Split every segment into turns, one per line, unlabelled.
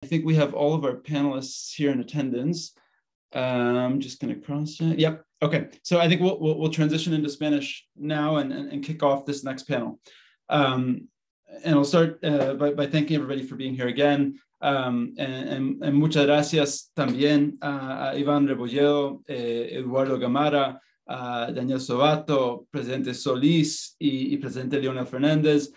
I think we have all of our panelists here in attendance. I'm just going to cross check. Yep. Okay. So I think we'll transition into Spanish now and kick off this next panel. And I'll start by thanking everybody for being here again. And muchas gracias también a Iván Rebolledo, Eduardo Gamara, Daniel Sobato, Presidente Solís y Presidente Leonel Fernández,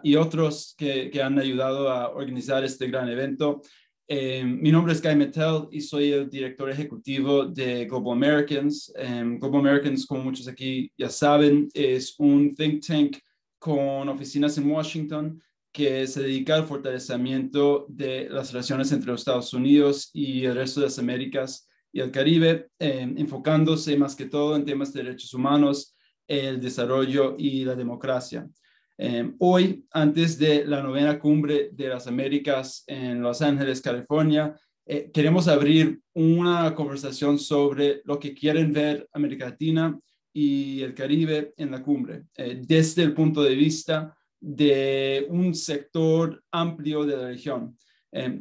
y otros que han ayudado a organizar este gran evento. Mi nombre es Guy Mettel y soy el director ejecutivo de Global Americans. Global Americans, como muchos aquí ya saben, es un think tank con oficinas en Washington que se dedica al fortalecimiento de las relaciones entre los Estados Unidos y el resto de las Américas y el Caribe, enfocándose más que todo en temas de derechos humanos, el desarrollo y la democracia. Hoy, antes de la 9ª Cumbre de las Américas en Los Ángeles, California, queremos abrir una conversación sobre lo que quieren ver América Latina y el Caribe en la cumbre, desde el punto de vista de un sector amplio de la región.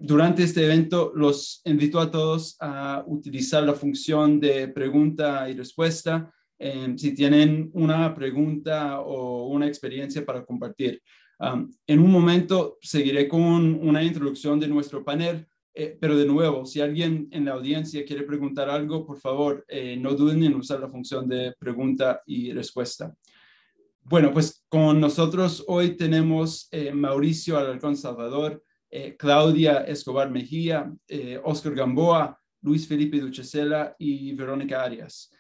Durante este evento los invito a todos a utilizar la función de pregunta y respuesta si tienen una pregunta o una experiencia para compartir. En un momento seguiré con una introducción de nuestro panel, pero de nuevo, si alguien en la audiencia quiere preguntar algo, por favor, no duden en usar la función de pregunta y respuesta. Bueno, pues con nosotros hoy tenemos Mauricio Alarcón Salvador, Claudia Escobar Mejía, Oscar Gamboa, Luis Felipe Duchesela y Verónica Arias.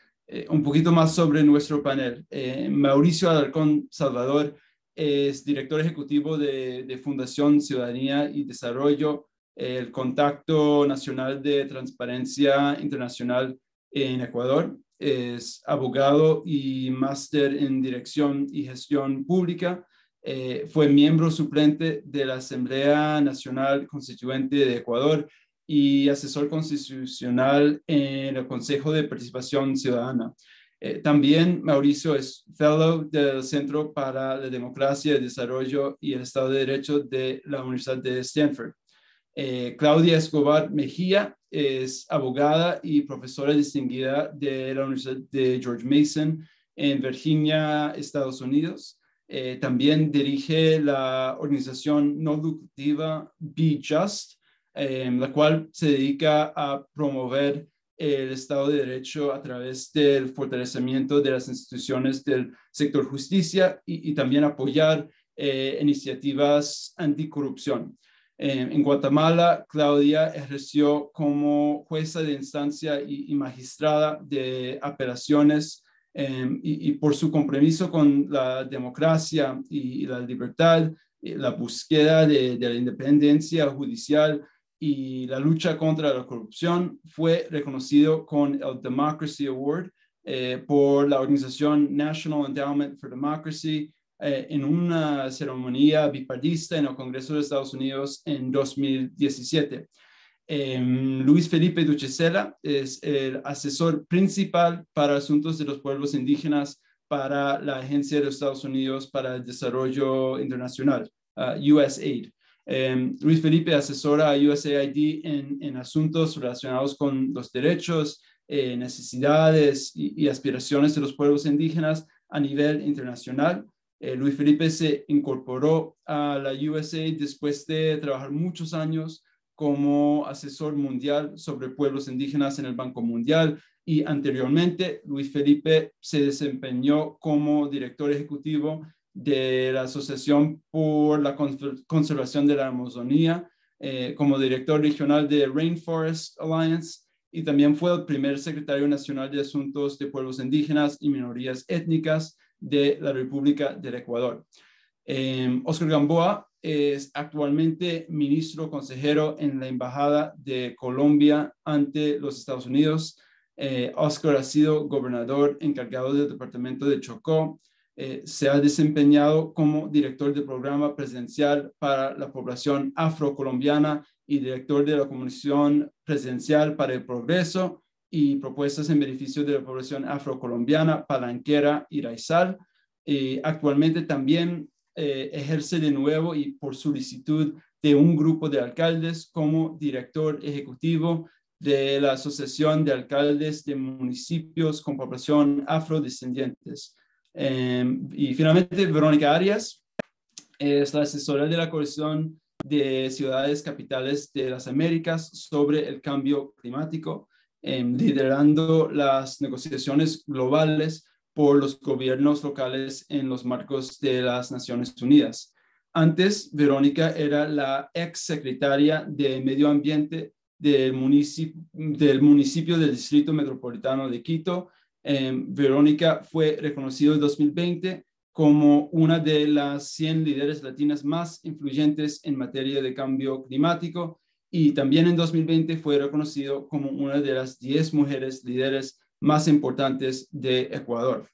Un poquito más sobre nuestro panel. Mauricio Alarcón Salvador es director ejecutivo de Fundación Ciudadanía y Desarrollo, el Contacto Nacional de Transparencia Internacional en Ecuador. Es abogado y máster en Dirección y Gestión Pública. Fue miembro suplente de la Asamblea Nacional Constituyente de Ecuador y asesor constitucional en el Consejo de Participación Ciudadana. También Mauricio es fellow del Centro para la Democracia, el Desarrollo y el Estado de Derecho de la Universidad de Stanford. Claudia Escobar Mejía es abogada y profesora distinguida de la Universidad de George Mason en Virginia, Estados Unidos. También dirige la organización no lucrativa Be Just, la cual se dedica a promover el Estado de Derecho a través del fortalecimiento de las instituciones del sector justicia y también apoyar iniciativas anticorrupción. En Guatemala, Claudia ejerció como jueza de instancia y magistrada de apelaciones y por su compromiso con la democracia y la libertad, la búsqueda de la independencia judicial y la lucha contra la corrupción, fue reconocido con el Democracy Award por la organización National Endowment for Democracy en una ceremonia bipartidista en el Congreso de Estados Unidos en 2017. Luis Felipe Duchesela es el asesor principal para asuntos de los pueblos indígenas para la Agencia de los Estados Unidos para el Desarrollo Internacional, USAID. Luis Felipe asesora a USAID en asuntos relacionados con los derechos, necesidades y aspiraciones de los pueblos indígenas a nivel internacional. Luis Felipe se incorporó a la USAID después de trabajar muchos años como asesor mundial sobre pueblos indígenas en el Banco Mundial, y anteriormente Luis Felipe se desempeñó como director ejecutivo de la Asociación por la Conservación de la Amazonía, como director regional de Rainforest Alliance, y también fue el primer secretario nacional de Asuntos de Pueblos Indígenas y Minorías Étnicas de la República del Ecuador. Oscar Gamboa es actualmente ministro consejero en la Embajada de Colombia ante los Estados Unidos. Oscar ha sido gobernador encargado del departamento de Chocó. Se ha desempeñado como director del programa presidencial para la población afrocolombiana y director de la Comisión Presidencial para el Progreso y Propuestas en Beneficio de la Población Afrocolombiana, Palanquera y Raizal. Actualmente también ejerce de nuevo y por solicitud de un grupo de alcaldes como director ejecutivo de la Asociación de Alcaldes de Municipios con Población Afrodescendientes. Y finalmente, Verónica Arias es la asesora de la Coalición de Ciudades Capitales de las Américas sobre el cambio climático, liderando las negociaciones globales por los gobiernos locales en los marcos de las Naciones Unidas. Antes, Verónica era la ex secretaria de Medio Ambiente del municipio del Distrito Metropolitano de Quito. Verónica fue reconocida en 2020 como una de las 100 líderes latinas más influyentes en materia de cambio climático, y también en 2020 fue reconocido como una de las 10 mujeres líderes más importantes de Ecuador.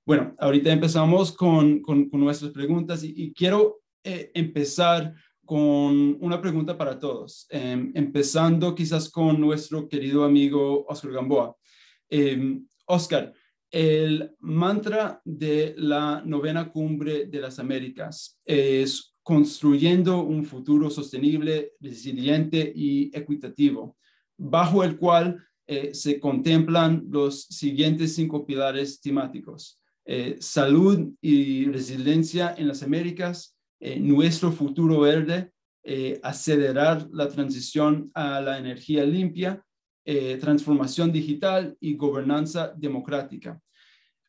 Bueno, ahorita empezamos con nuestras preguntas y quiero empezar con una pregunta para todos, empezando quizás con nuestro querido amigo Oscar Gamboa. Oscar, el mantra de la 9ª Cumbre de las Américas es construyendo un futuro sostenible, resiliente y equitativo, bajo el cual se contemplan los siguientes 5 pilares temáticos: salud y resiliencia en las Américas, nuestro futuro verde, acelerar la transición a la energía limpia, transformación digital y gobernanza democrática.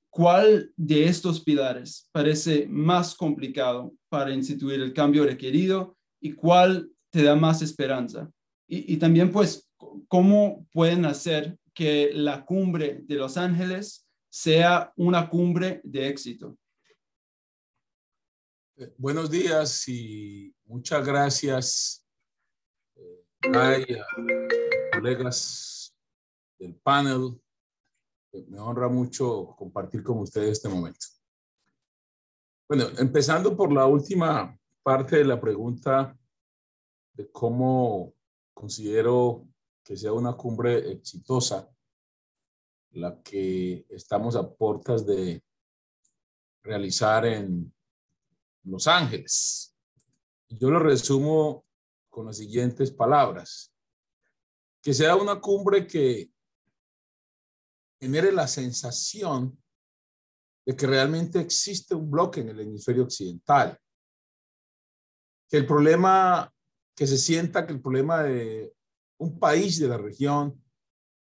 ¿Cuál de estos pilares parece más complicado para instituir el cambio requerido y cuál te da más esperanza? Y también, pues, ¿cómo pueden hacer que la cumbre de Los Ángeles sea una cumbre de éxito?
Buenos días y muchas gracias, Ray, a colegas del panel. Me honra mucho compartir con ustedes este momento. Bueno, empezando por la última parte de la pregunta de cómo considero que sea una cumbre exitosa, la que estamos a puertas de realizar en Los Ángeles. Yo lo resumo con las siguientes palabras: que sea una cumbre que genere la sensación de que realmente existe un bloque en el hemisferio occidental, que el problema, que se sienta que el problema de un país de la región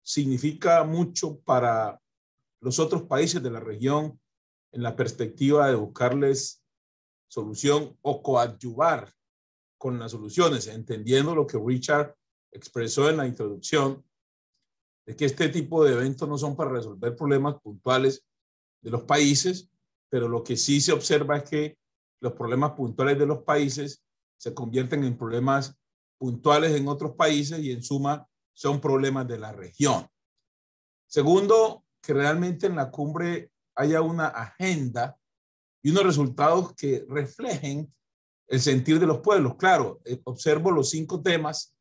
significa mucho para los otros países de la región en la perspectiva de buscarles solución o coadyuvar con las soluciones, entendiendo lo que Richard expresó en la introducción, de que este tipo de eventos no son para resolver problemas puntuales de los países, pero lo que sí se observa es que los problemas puntuales de los países se convierten en problemas puntuales en otros países y en suma son problemas de la región. Segundo, que realmente en la cumbre haya una agenda y unos resultados que reflejen el sentir de los pueblos. Claro, observo los 5 temas,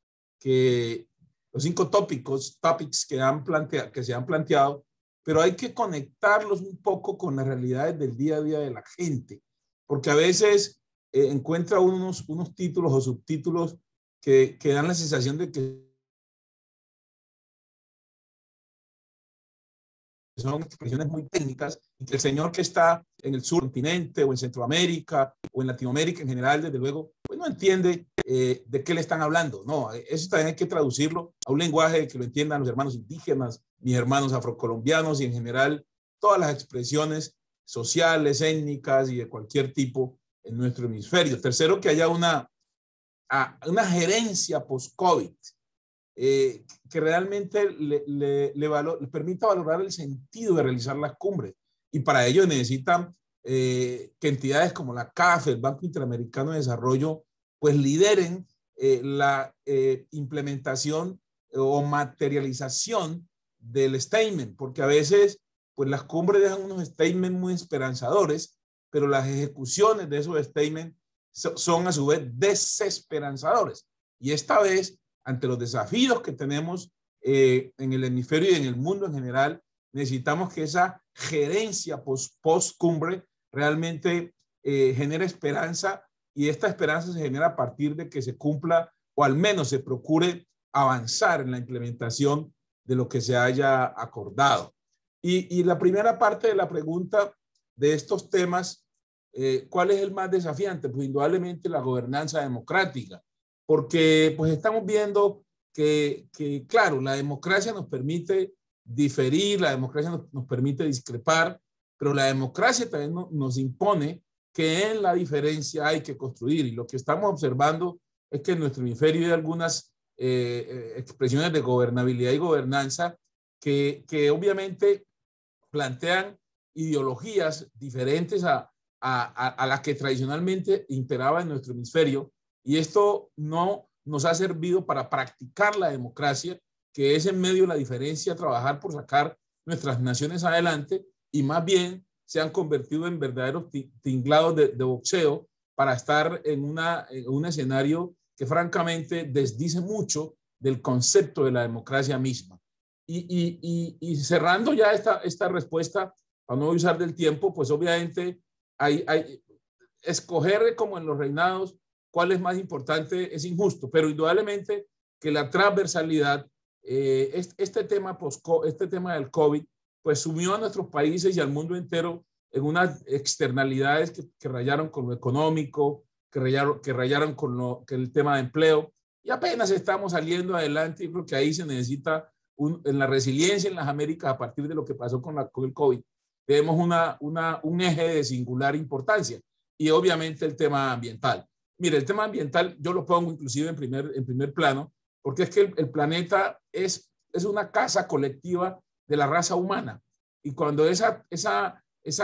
los 5 topics que se han planteado, pero hay que conectarlos un poco con las realidades del día a día de la gente, porque a veces encuentra unos títulos o subtítulos que dan la sensación de que son expresiones muy técnicas y que el señor que está en el sur del continente o en Centroamérica o en Latinoamérica en general, desde luego, pues no entiende de qué le están hablando. No, eso también hay que traducirlo a un lenguaje que lo entiendan los hermanos indígenas, mis hermanos afrocolombianos y en general todas las expresiones sociales, étnicas y de cualquier tipo en nuestro hemisferio. Tercero, que haya una gerencia post-COVID, que realmente le permita valorar el sentido de realizar las cumbres. Y para ello necesitan que entidades como la CAF, el Banco Interamericano de Desarrollo, pues lideren la implementación o materialización del statement, porque a veces pues las cumbres dejan unos statements muy esperanzadores, pero las ejecuciones de esos statements son a su vez desesperanzadores. Y esta vez, ante los desafíos que tenemos en el hemisferio y en el mundo en general, necesitamos que esa gerencia post-cumbre realmente genere esperanza y esta esperanza se genera a partir de que se cumpla o al menos se procure avanzar en la implementación de lo que se haya acordado. Y la primera parte de la pregunta de estos temas, ¿cuál es el más desafiante? Pues indudablemente la gobernanza democrática, porque pues estamos viendo que claro, la democracia nos permite diferir, la democracia nos permite discrepar, pero la democracia también nos impone que en la diferencia hay que construir. Y lo que estamos observando es que en nuestro hemisferio hay algunas expresiones de gobernabilidad y gobernanza que obviamente plantean ideologías diferentes a las que tradicionalmente imperaba en nuestro hemisferio, y esto no nos ha servido para practicar la democracia, que es en medio de la diferencia trabajar por sacar nuestras naciones adelante, y más bien se han convertido en verdaderos tinglados de boxeo para estar en un escenario que francamente desdice mucho del concepto de la democracia misma. Y cerrando ya esta respuesta, para no usar del tiempo, pues obviamente hay escoger como en los reinados cuál es más importante es injusto, pero indudablemente que la transversalidad, este tema del COVID, pues sumió a nuestros países y al mundo entero en unas externalidades que rayaron con lo económico, que rayaron con el tema de empleo, y apenas estamos saliendo adelante. Yo creo que ahí se necesita en la resiliencia en las Américas a partir de lo que pasó con el COVID. Tenemos un eje de singular importancia, y obviamente el tema ambiental. Mire, el tema ambiental yo lo pongo inclusive en primer plano, porque es que el planeta es una casa colectiva de la raza humana, y cuando esa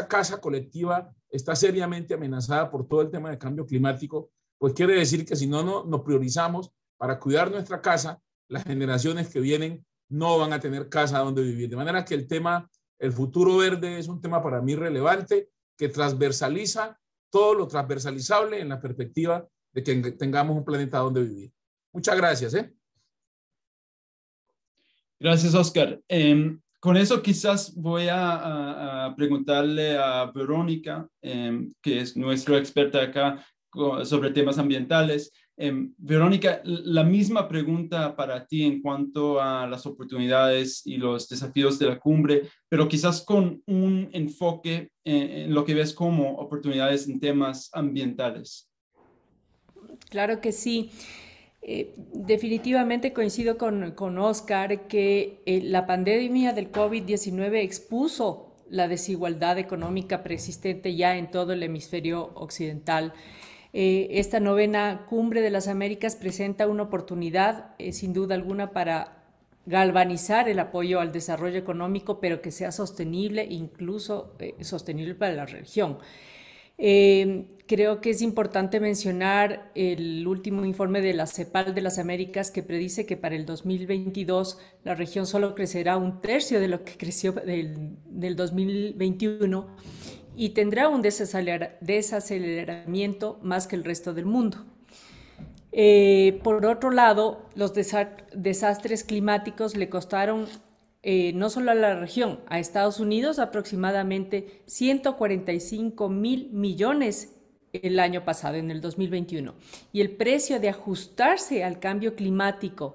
casa colectiva está seriamente amenazada por todo el tema de cambio climático, pues quiere decir que si no nos priorizamos para cuidar nuestra casa, las generaciones que vienen no van a tener casa donde vivir. De manera que el futuro verde es un tema para mí relevante, que transversaliza todo lo transversalizable en la perspectiva de que tengamos un planeta donde vivir. Muchas gracias.
Gracias, Oscar. Con eso quizás voy a preguntarle a Verónica, que es nuestra experta acá sobre temas ambientales. Verónica, la misma pregunta para ti en cuanto a las oportunidades y los desafíos de la cumbre, pero quizás con un enfoque en lo que ves como oportunidades en temas ambientales.
Claro que sí. Definitivamente coincido con Oscar que la pandemia del COVID-19 expuso la desigualdad económica persistente ya en todo el hemisferio occidental. Esta novena cumbre de las Américas presenta una oportunidad, sin duda alguna, para galvanizar el apoyo al desarrollo económico, pero que sea sostenible, incluso sostenible para la región. Creo que es importante mencionar el último informe de la CEPAL de las Américas, que predice que para el 2022 la región solo crecerá un tercio de lo que creció del 2021 y tendrá un desaceleramiento más que el resto del mundo. Por otro lado, los desastres climáticos le costaron no solo a la región, a Estados Unidos aproximadamente 145.000 millones el año pasado, en el 2021. Y el precio de ajustarse al cambio climático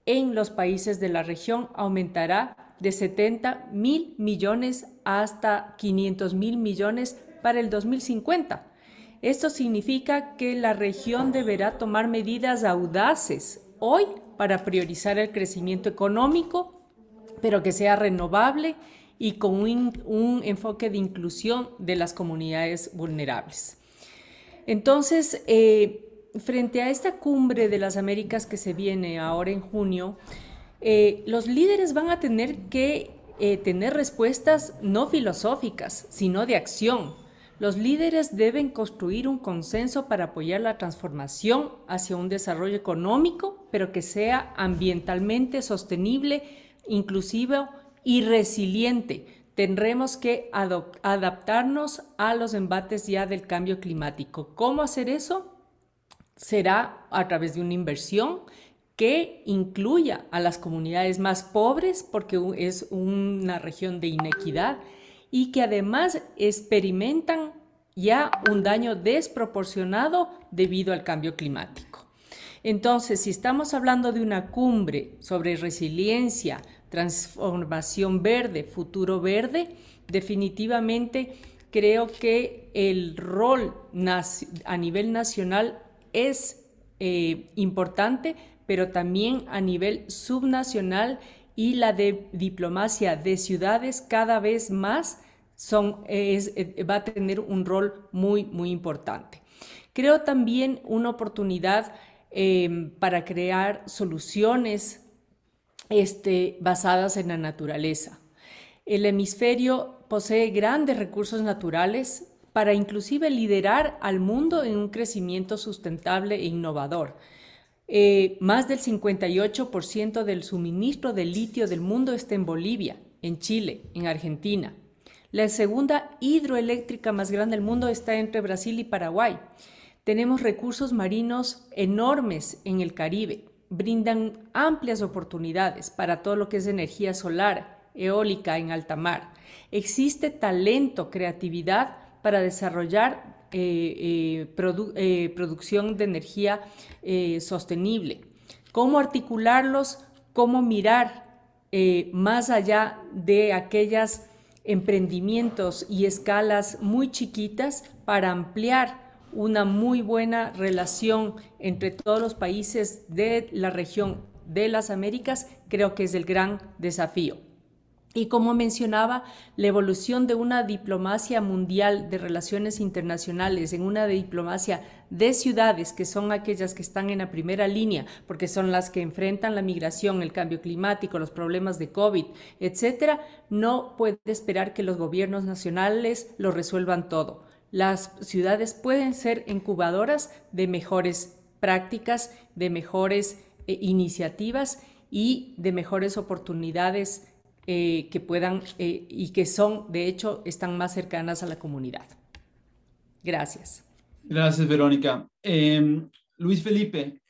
en los países de la región aumentará de 70.000 millones hasta 500.000 millones para el 2050. Esto significa que la región deberá tomar medidas audaces hoy para priorizar el crecimiento económico, pero que sea renovable y con un enfoque de inclusión de las comunidades vulnerables. Entonces, frente a esta cumbre de las Américas que se viene ahora en junio, los líderes van a tener que tener respuestas no filosóficas, sino de acción. Los líderes deben construir un consenso para apoyar la transformación hacia un desarrollo económico, pero que sea ambientalmente sostenible, inclusivo y resiliente. Tendremos que adaptarnos a los embates ya del cambio climático. ¿Cómo hacer eso? Será a través de una inversión que incluya a las comunidades más pobres, porque es una región de inequidad, y que además experimentan ya un daño desproporcionado debido al cambio climático. Entonces, si estamos hablando de una cumbre sobre resiliencia, transformación verde, futuro verde, definitivamente creo que el rol a nivel nacional es importante, pero también a nivel subnacional, y la de diplomacia de ciudades cada vez más va a tener un rol muy, muy importante. Creo también una oportunidad para crear soluciones basadas en la naturaleza. El hemisferio posee grandes recursos naturales para inclusive liderar al mundo en un crecimiento sustentable e innovador. Más del 58% del suministro de litio del mundo está en Bolivia, en Chile, en Argentina. La segunda hidroeléctrica más grande del mundo está entre Brasil y Paraguay. Tenemos recursos marinos enormes en el Caribe. Brindan amplias oportunidades para todo lo que es energía solar, eólica en alta mar. Existe talento, creatividad para desarrollar producción de energía sostenible. ¿Cómo articularlos? ¿Cómo mirar más allá de aquellos emprendimientos y escalas muy chiquitas para ampliar una muy buena relación entre todos los países de la región de las Américas? Creo que es el gran desafío. Y como mencionaba, la evolución de una diplomacia mundial de relaciones internacionales en una diplomacia de ciudades, que son aquellas que están en la primera línea, porque son las que enfrentan la migración, el cambio climático, los problemas de COVID, etcétera, no puede esperar que los gobiernos nacionales lo resuelvan todo. Las ciudades pueden ser incubadoras de mejores prácticas, de mejores iniciativas y de mejores oportunidades que puedan y que son, de hecho, están más cercanas a la comunidad. Gracias.
Gracias, Verónica. Luis Felipe,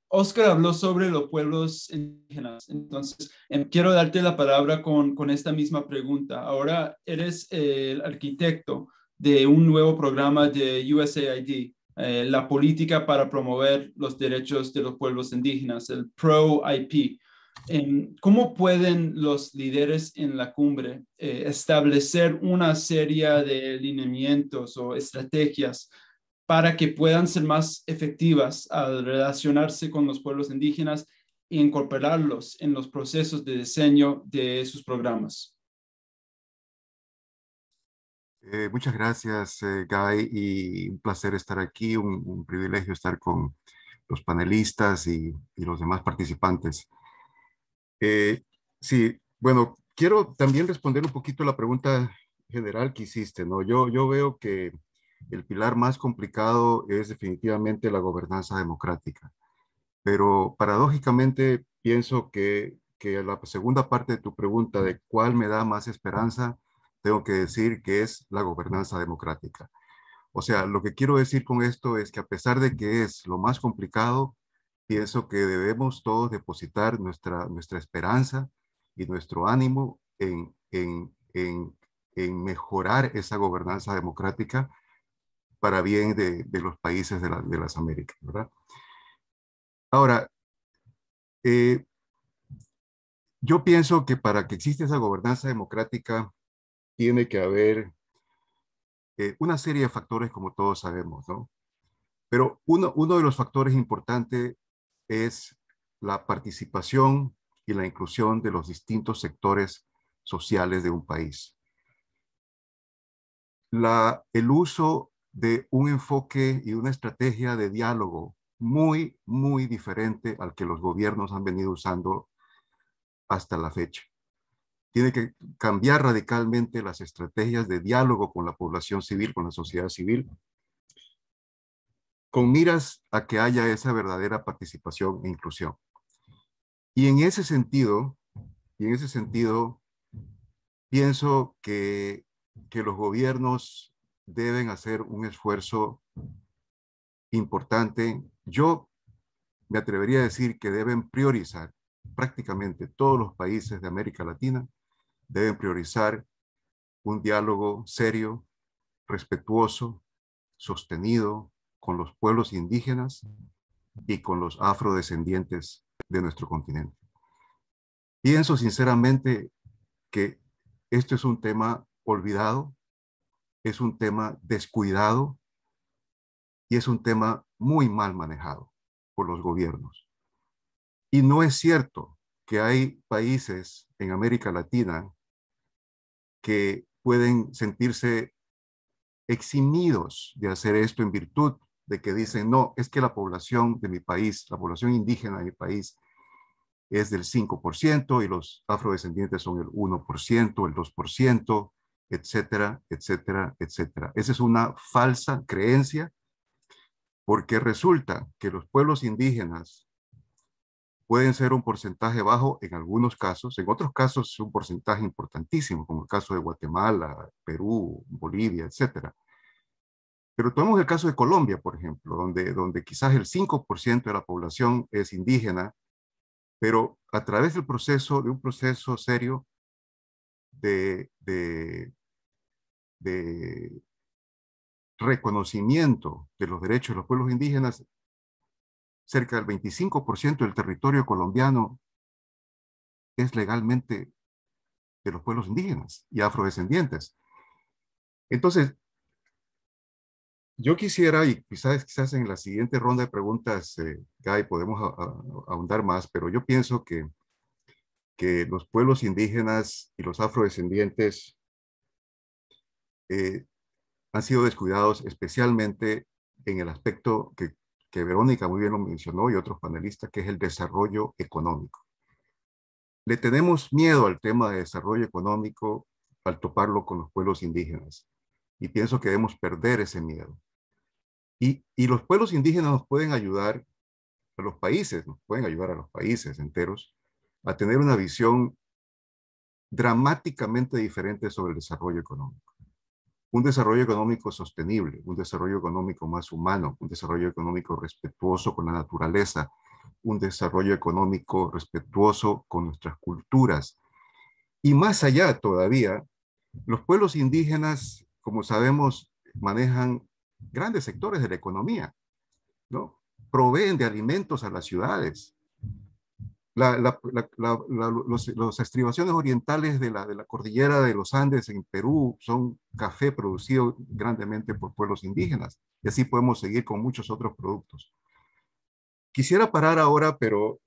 Oscar habló sobre los pueblos indígenas, entonces quiero darte la palabra con esta misma pregunta. Ahora eres el arquitecto de un nuevo programa de USAID, la política para promover los derechos de los pueblos indígenas, el PRO-IP. ¿Cómo pueden los líderes en la cumbre establecer una serie de lineamientos o estrategias para que puedan ser más efectivas al relacionarse con los pueblos indígenas e incorporarlos en los procesos de diseño de sus programas?
Muchas gracias, Guy, y un placer estar aquí, un privilegio estar con los panelistas y los demás participantes. Sí, bueno, quiero también responder un poquito a la pregunta general que hiciste, ¿no? Yo veo que el pilar más complicado es definitivamente la gobernanza democrática, pero paradójicamente pienso que la segunda parte de tu pregunta de cuál me da más esperanza, tengo que decir que es la gobernanza democrática. O sea, lo que quiero decir con esto es que a pesar de que es lo más complicado, pienso que debemos todos depositar nuestra esperanza y nuestro ánimo en mejorar esa gobernanza democrática para bien de los países de las Américas, ¿verdad? Ahora, yo pienso que para que exista esa gobernanza democrática tiene que haber una serie de factores, como todos sabemos, ¿no? Pero uno de los factores importantes es la participación y la inclusión de los distintos sectores sociales de un país. El uso de un enfoque y una estrategia de diálogo muy, muy diferente al que los gobiernos han venido usando hasta la fecha. Tiene que cambiar radicalmente las estrategias de diálogo con la población civil, con la sociedad civil, con miras a que haya esa verdadera participación e inclusión. Y en ese sentido, pienso que los gobiernos deben hacer un esfuerzo importante. Yo me atrevería a decir que deben priorizar, prácticamente todos los países de América Latina deben priorizar un diálogo serio respetuoso, sostenido con los pueblos indígenas y con los afrodescendientes de nuestro continente. Pienso sinceramente que esto es un tema olvidado, es un tema descuidado y es un tema muy mal manejado por los gobiernos. Y no es cierto que hay países en América Latina que pueden sentirse eximidos de hacer esto en virtud de que dicen, no, es que la población de mi país, la población indígena de mi país es del 5% y los afrodescendientes son el 1%, el 2%, etcétera, etcétera, etcétera. Esa es una falsa creencia porque resulta que los pueblos indígenas pueden ser un porcentaje bajo en algunos casos, en otros casos es un porcentaje importantísimo, como el caso de Guatemala, Perú, Bolivia, etcétera. Pero tomemos el caso de Colombia, por ejemplo, donde quizás el 5% de la población es indígena, pero a través del proceso, de un proceso serio de reconocimiento de los derechos de los pueblos indígenas, cerca del 25% del territorio colombiano es legalmente de los pueblos indígenas y afrodescendientes. Entonces, yo quisiera, y quizás en la siguiente ronda de preguntas, Guy, podemos ahondar más, pero yo pienso que los pueblos indígenas y los afrodescendientes han sido descuidados especialmente en el aspecto que Verónica muy bien lo mencionó y otros panelistas, que es el desarrollo económico. Le tenemos miedo al tema de desarrollo económico al toparlo con los pueblos indígenas y pienso que debemos perder ese miedo. Y los pueblos indígenas nos pueden ayudar a los países, nos pueden ayudar a los países enteros a tener una visión dramáticamente diferente sobre el desarrollo económico. Un desarrollo económico sostenible, un desarrollo económico más humano, un desarrollo económico respetuoso con la naturaleza, un desarrollo económico respetuoso con nuestras culturas. Y más allá todavía, los pueblos indígenas, como sabemos, manejan grandes sectores de la economía, ¿no? Proveen de alimentos a las ciudades. Las estribaciones orientales de la cordillera de los Andes en Perú son café producido grandemente por pueblos indígenas. Y así podemos seguir con muchos otros productos. Quisiera parar ahora, pero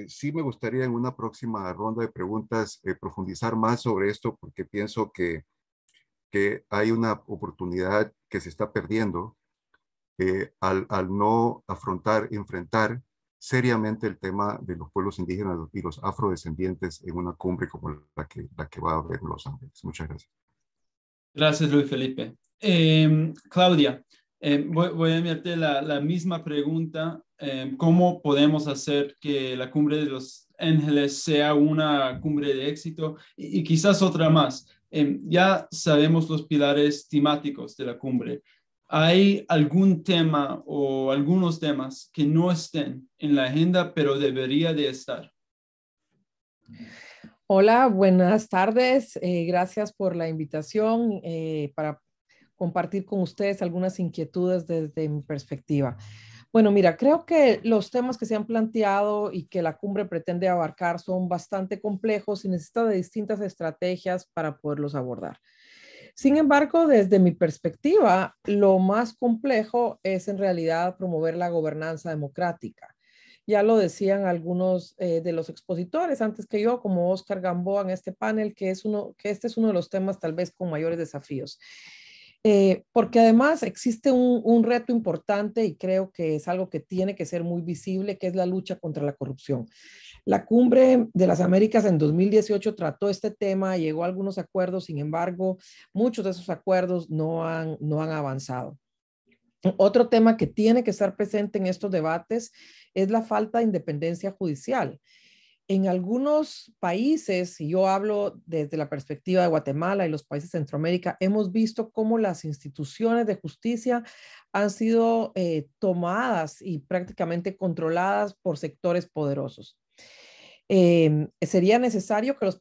sí me gustaría en una próxima ronda de preguntas profundizar más sobre esto, porque pienso que hay una oportunidad que se está perdiendo al no enfrentar seriamente el tema de los pueblos indígenas y los afrodescendientes en una cumbre como la que va a haber en Los Ángeles. Muchas gracias.
Gracias, Luis Felipe. Claudia, voy a enviarte la misma pregunta. ¿Cómo podemos hacer que la cumbre de Los Ángeles sea una cumbre de éxito? Y quizás otra más. Ya sabemos los pilares temáticos de la cumbre. ¿Hay algún tema o algunos temas que no estén en la agenda, pero debería de estar?
Hola, buenas tardes. Gracias por la invitación para compartir con ustedes algunas inquietudes desde mi perspectiva. Bueno, mira, creo que los temas que se han planteado y que la cumbre pretende abarcar son bastante complejos y necesita de distintas estrategias para poderlos abordar. Sin embargo, desde mi perspectiva, lo más complejo es en realidad promover la gobernanza democrática. Ya lo decían algunos de los expositores antes que yo, como Oscar Gamboa en este panel, que este es uno de los temas tal vez con mayores desafíos. Porque además existe un reto importante y creo que es algo que tiene que ser muy visible, que es la lucha contra la corrupción. La Cumbre de las Américas en 2018 trató este tema, llegó a algunos acuerdos, sin embargo, muchos de esos acuerdos no han avanzado. Otro tema que tiene que estar presente en estos debates es la falta de independencia judicial. En algunos países, y yo hablo desde la perspectiva de Guatemala y los países de Centroamérica, hemos visto cómo las instituciones de justicia han sido tomadas y prácticamente controladas por sectores poderosos. Sería necesario que los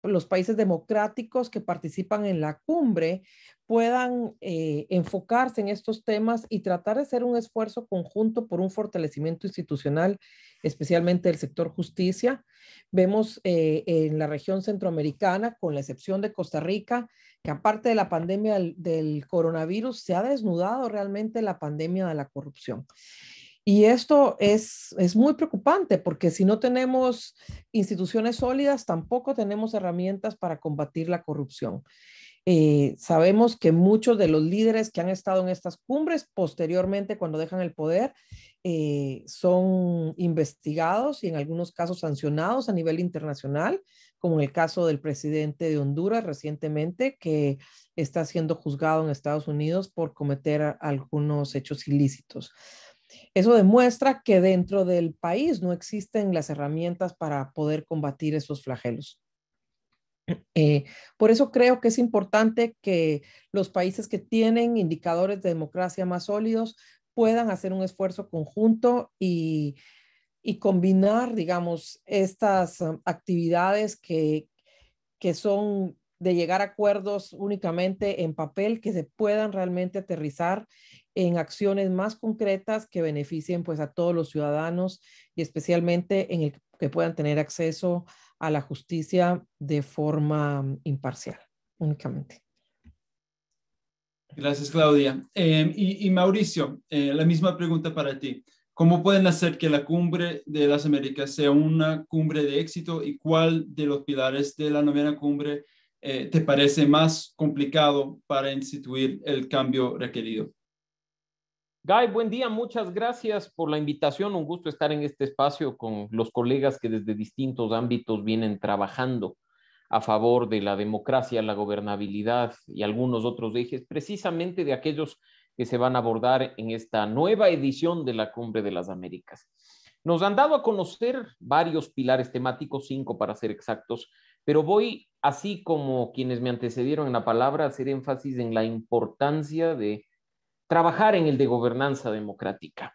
los países democráticos que participan en la cumbre puedan enfocarse en estos temas y tratar de hacer un esfuerzo conjunto por un fortalecimiento institucional, especialmente del sector justicia. Vemos en la región centroamericana, con la excepción de Costa Rica, que aparte de la pandemia del coronavirus, se ha desnudado realmente la pandemia de la corrupción. Y esto es muy preocupante porque si no tenemos instituciones sólidas, tampoco tenemos herramientas para combatir la corrupción. Sabemos que muchos de los líderes que han estado en estas cumbres, posteriormente cuando dejan el poder, son investigados y en algunos casos sancionados a nivel internacional, como en el caso del presidente de Honduras recientemente, que está siendo juzgado en Estados Unidos por cometer algunos hechos ilícitos. Eso demuestra que dentro del país no existen las herramientas para poder combatir esos flagelos. Por eso creo que es importante que los países que tienen indicadores de democracia más sólidos puedan hacer un esfuerzo conjunto y combinar, digamos, estas actividades que son de llegar a acuerdos únicamente en papel, que se puedan realmente aterrizar en acciones más concretas que beneficien pues a todos los ciudadanos y especialmente en el que puedan tener acceso a la justicia de forma imparcial, únicamente.
Gracias, Claudia. Y Mauricio, la misma pregunta para ti. ¿Cómo pueden hacer que la cumbre de las Américas sea una cumbre de éxito y cuál de los pilares de la 9ª cumbre te parece más complicado para instituir el cambio requerido?
Guy, buen día, muchas gracias por la invitación. Un gusto estar en este espacio con los colegas que desde distintos ámbitos vienen trabajando a favor de la democracia, la gobernabilidad y algunos otros ejes, precisamente de aquellos que se van a abordar en esta nueva edición de la Cumbre de las Américas. Nos han dado a conocer varios pilares temáticos, 5 para ser exactos, pero voy, así como quienes me antecedieron en la palabra, a hacer énfasis en la importancia de trabajar en el de gobernanza democrática.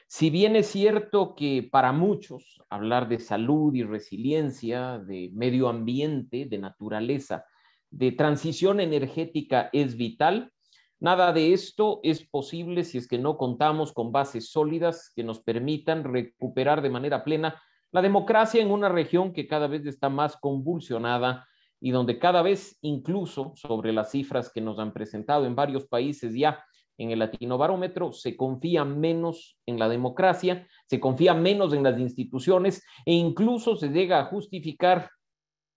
Si bien es cierto que para muchos hablar de salud y resiliencia, de medio ambiente, de naturaleza, de transición energética es vital, nada de esto es posible si es que no contamos con bases sólidas que nos permitan recuperar de manera plena la democracia en una región que cada vez está más convulsionada y donde cada vez, incluso sobre las cifras que nos han presentado en varios países ya, en el Latinobarómetro, se confía menos en la democracia, se confía menos en las instituciones e incluso se llega a justificar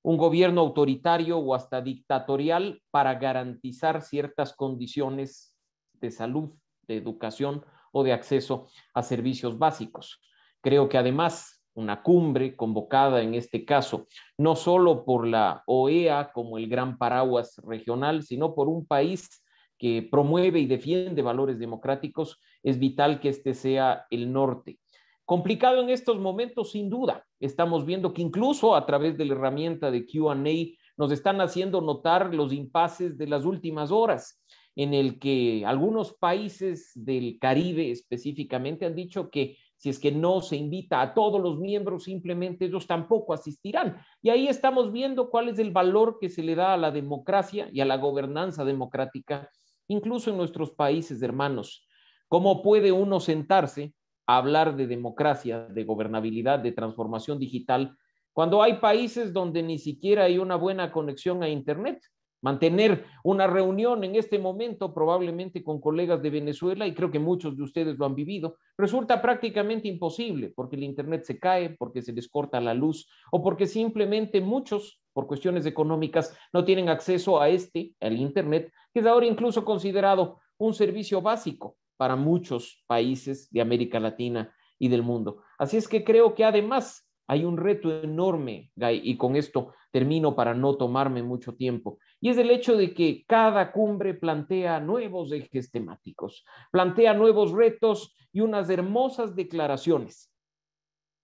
un gobierno autoritario o hasta dictatorial para garantizar ciertas condiciones de salud, de educación o de acceso a servicios básicos. Creo que además una cumbre convocada en este caso, no solo por la OEA como el gran paraguas regional, sino por un país que promueve y defiende valores democráticos, es vital que este sea el norte. Complicado en estos momentos, sin duda. Estamos viendo que incluso a través de la herramienta de Q&A nos están haciendo notar los impases de las últimas horas, en el que algunos países del Caribe específicamente han dicho que si es que no se invita a todos los miembros, simplemente ellos tampoco asistirán. Y ahí estamos viendo cuál es el valor que se le da a la democracia y a la gobernanza democrática, incluso en nuestros países hermanos. ¿Cómo puede uno sentarse a hablar de democracia, de gobernabilidad, de transformación digital, cuando hay países donde ni siquiera hay una buena conexión a Internet? Mantener una reunión en este momento, probablemente con colegas de Venezuela, y creo que muchos de ustedes lo han vivido, resulta prácticamente imposible porque el Internet se cae, porque se les corta la luz o porque simplemente muchos, por cuestiones económicas, no tienen acceso a al Internet, que es ahora incluso considerado un servicio básico para muchos países de América Latina y del mundo. Así es que creo que además hay un reto enorme, Guy, y con esto termino para no tomarme mucho tiempo, y es el hecho de que cada cumbre plantea nuevos ejes temáticos, plantea nuevos retos y unas hermosas declaraciones.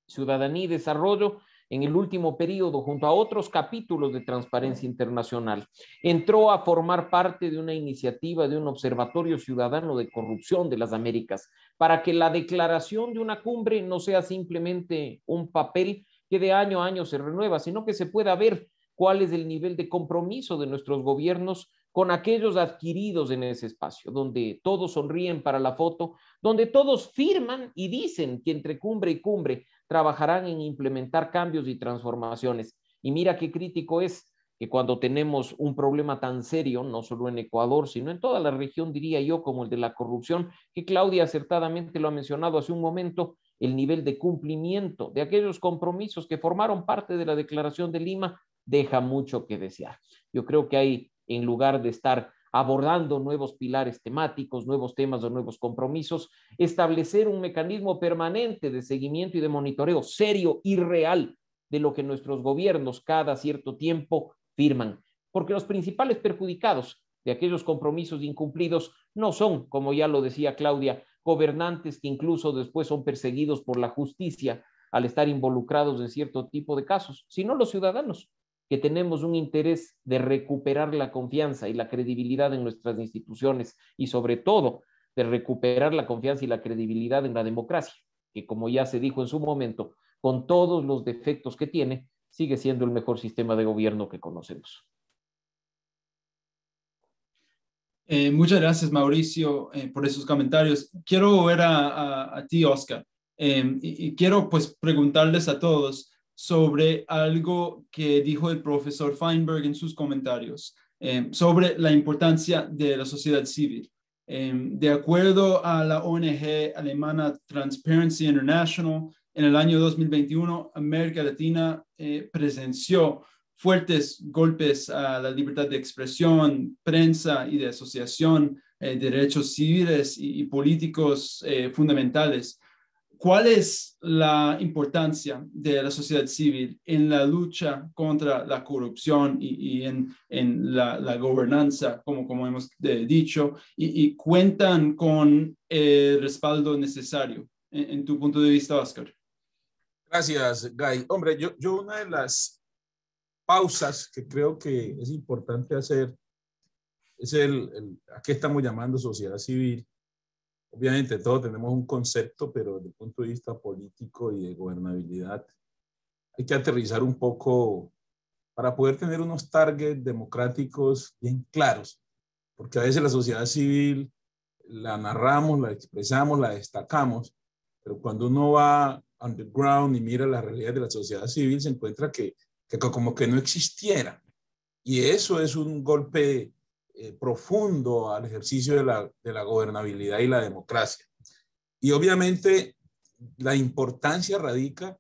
Ciudadanía y Desarrollo, en el último periodo, junto a otros capítulos de Transparencia Internacional, entró a formar parte de una iniciativa de un observatorio ciudadano de corrupción de las Américas, para que la declaración de una cumbre no sea simplemente un papel que de año a año se renueva, sino que se pueda ver cuál es el nivel de compromiso de nuestros gobiernos con aquellos adquiridos en ese espacio, donde todos sonríen para la foto, donde todos firman y dicen que entre cumbre y cumbre trabajarán en implementar cambios y transformaciones. Y mira qué crítico es que cuando tenemos un problema tan serio, no solo en Ecuador, sino en toda la región, diría yo, como el de la corrupción, que Claudia acertadamente lo ha mencionado hace un momento, el nivel de cumplimiento de aquellos compromisos que formaron parte de la Declaración de Lima deja mucho que desear. Yo creo que hay, en lugar de estar abordando nuevos pilares temáticos, nuevos temas o nuevos compromisos, establecer un mecanismo permanente de seguimiento y de monitoreo serio y real de lo que nuestros gobiernos cada cierto tiempo firman, porque los principales perjudicados de aquellos compromisos incumplidos no son, como ya lo decía Claudia, gobernantes que incluso después son perseguidos por la justicia al estar involucrados en cierto tipo de casos, sino los ciudadanos, que tenemos un interés de recuperar la confianza y la credibilidad en nuestras instituciones y sobre todo de recuperar la confianza y la credibilidad en la democracia, que como ya se dijo en su momento, con todos los defectos que tiene, sigue siendo el mejor sistema de gobierno que conocemos.
Muchas gracias, Mauricio, por esos comentarios. Quiero ver a ti, Oscar, y quiero pues preguntarles a todos sobre algo que dijo el profesor Feinberg en sus comentarios, sobre la importancia de la sociedad civil. De acuerdo a la ONG alemana Transparency International, en el año 2021, América Latina presenció fuertes golpes a la libertad de expresión, prensa y de asociación, derechos civiles y políticos fundamentales. ¿Cuál es la importancia de la sociedad civil en la lucha contra la corrupción y en la gobernanza, como hemos dicho, y cuentan con el respaldo necesario? En tu punto de vista, Oscar.
Gracias, Guy. Hombre, yo una de las pausas que creo que es importante hacer es ¿a qué estamos llamando sociedad civil? Obviamente todos tenemos un concepto, pero desde el punto de vista político y de gobernabilidad hay que aterrizar un poco para poder tener unos targets democráticos bien claros, porque a veces la sociedad civil la narramos, la expresamos, la destacamos, pero cuando uno va underground y mira la realidad de la sociedad civil se encuentra que como que no existiera. Y eso es un golpe profundo al ejercicio de la gobernabilidad y la democracia. Y obviamente la importancia radica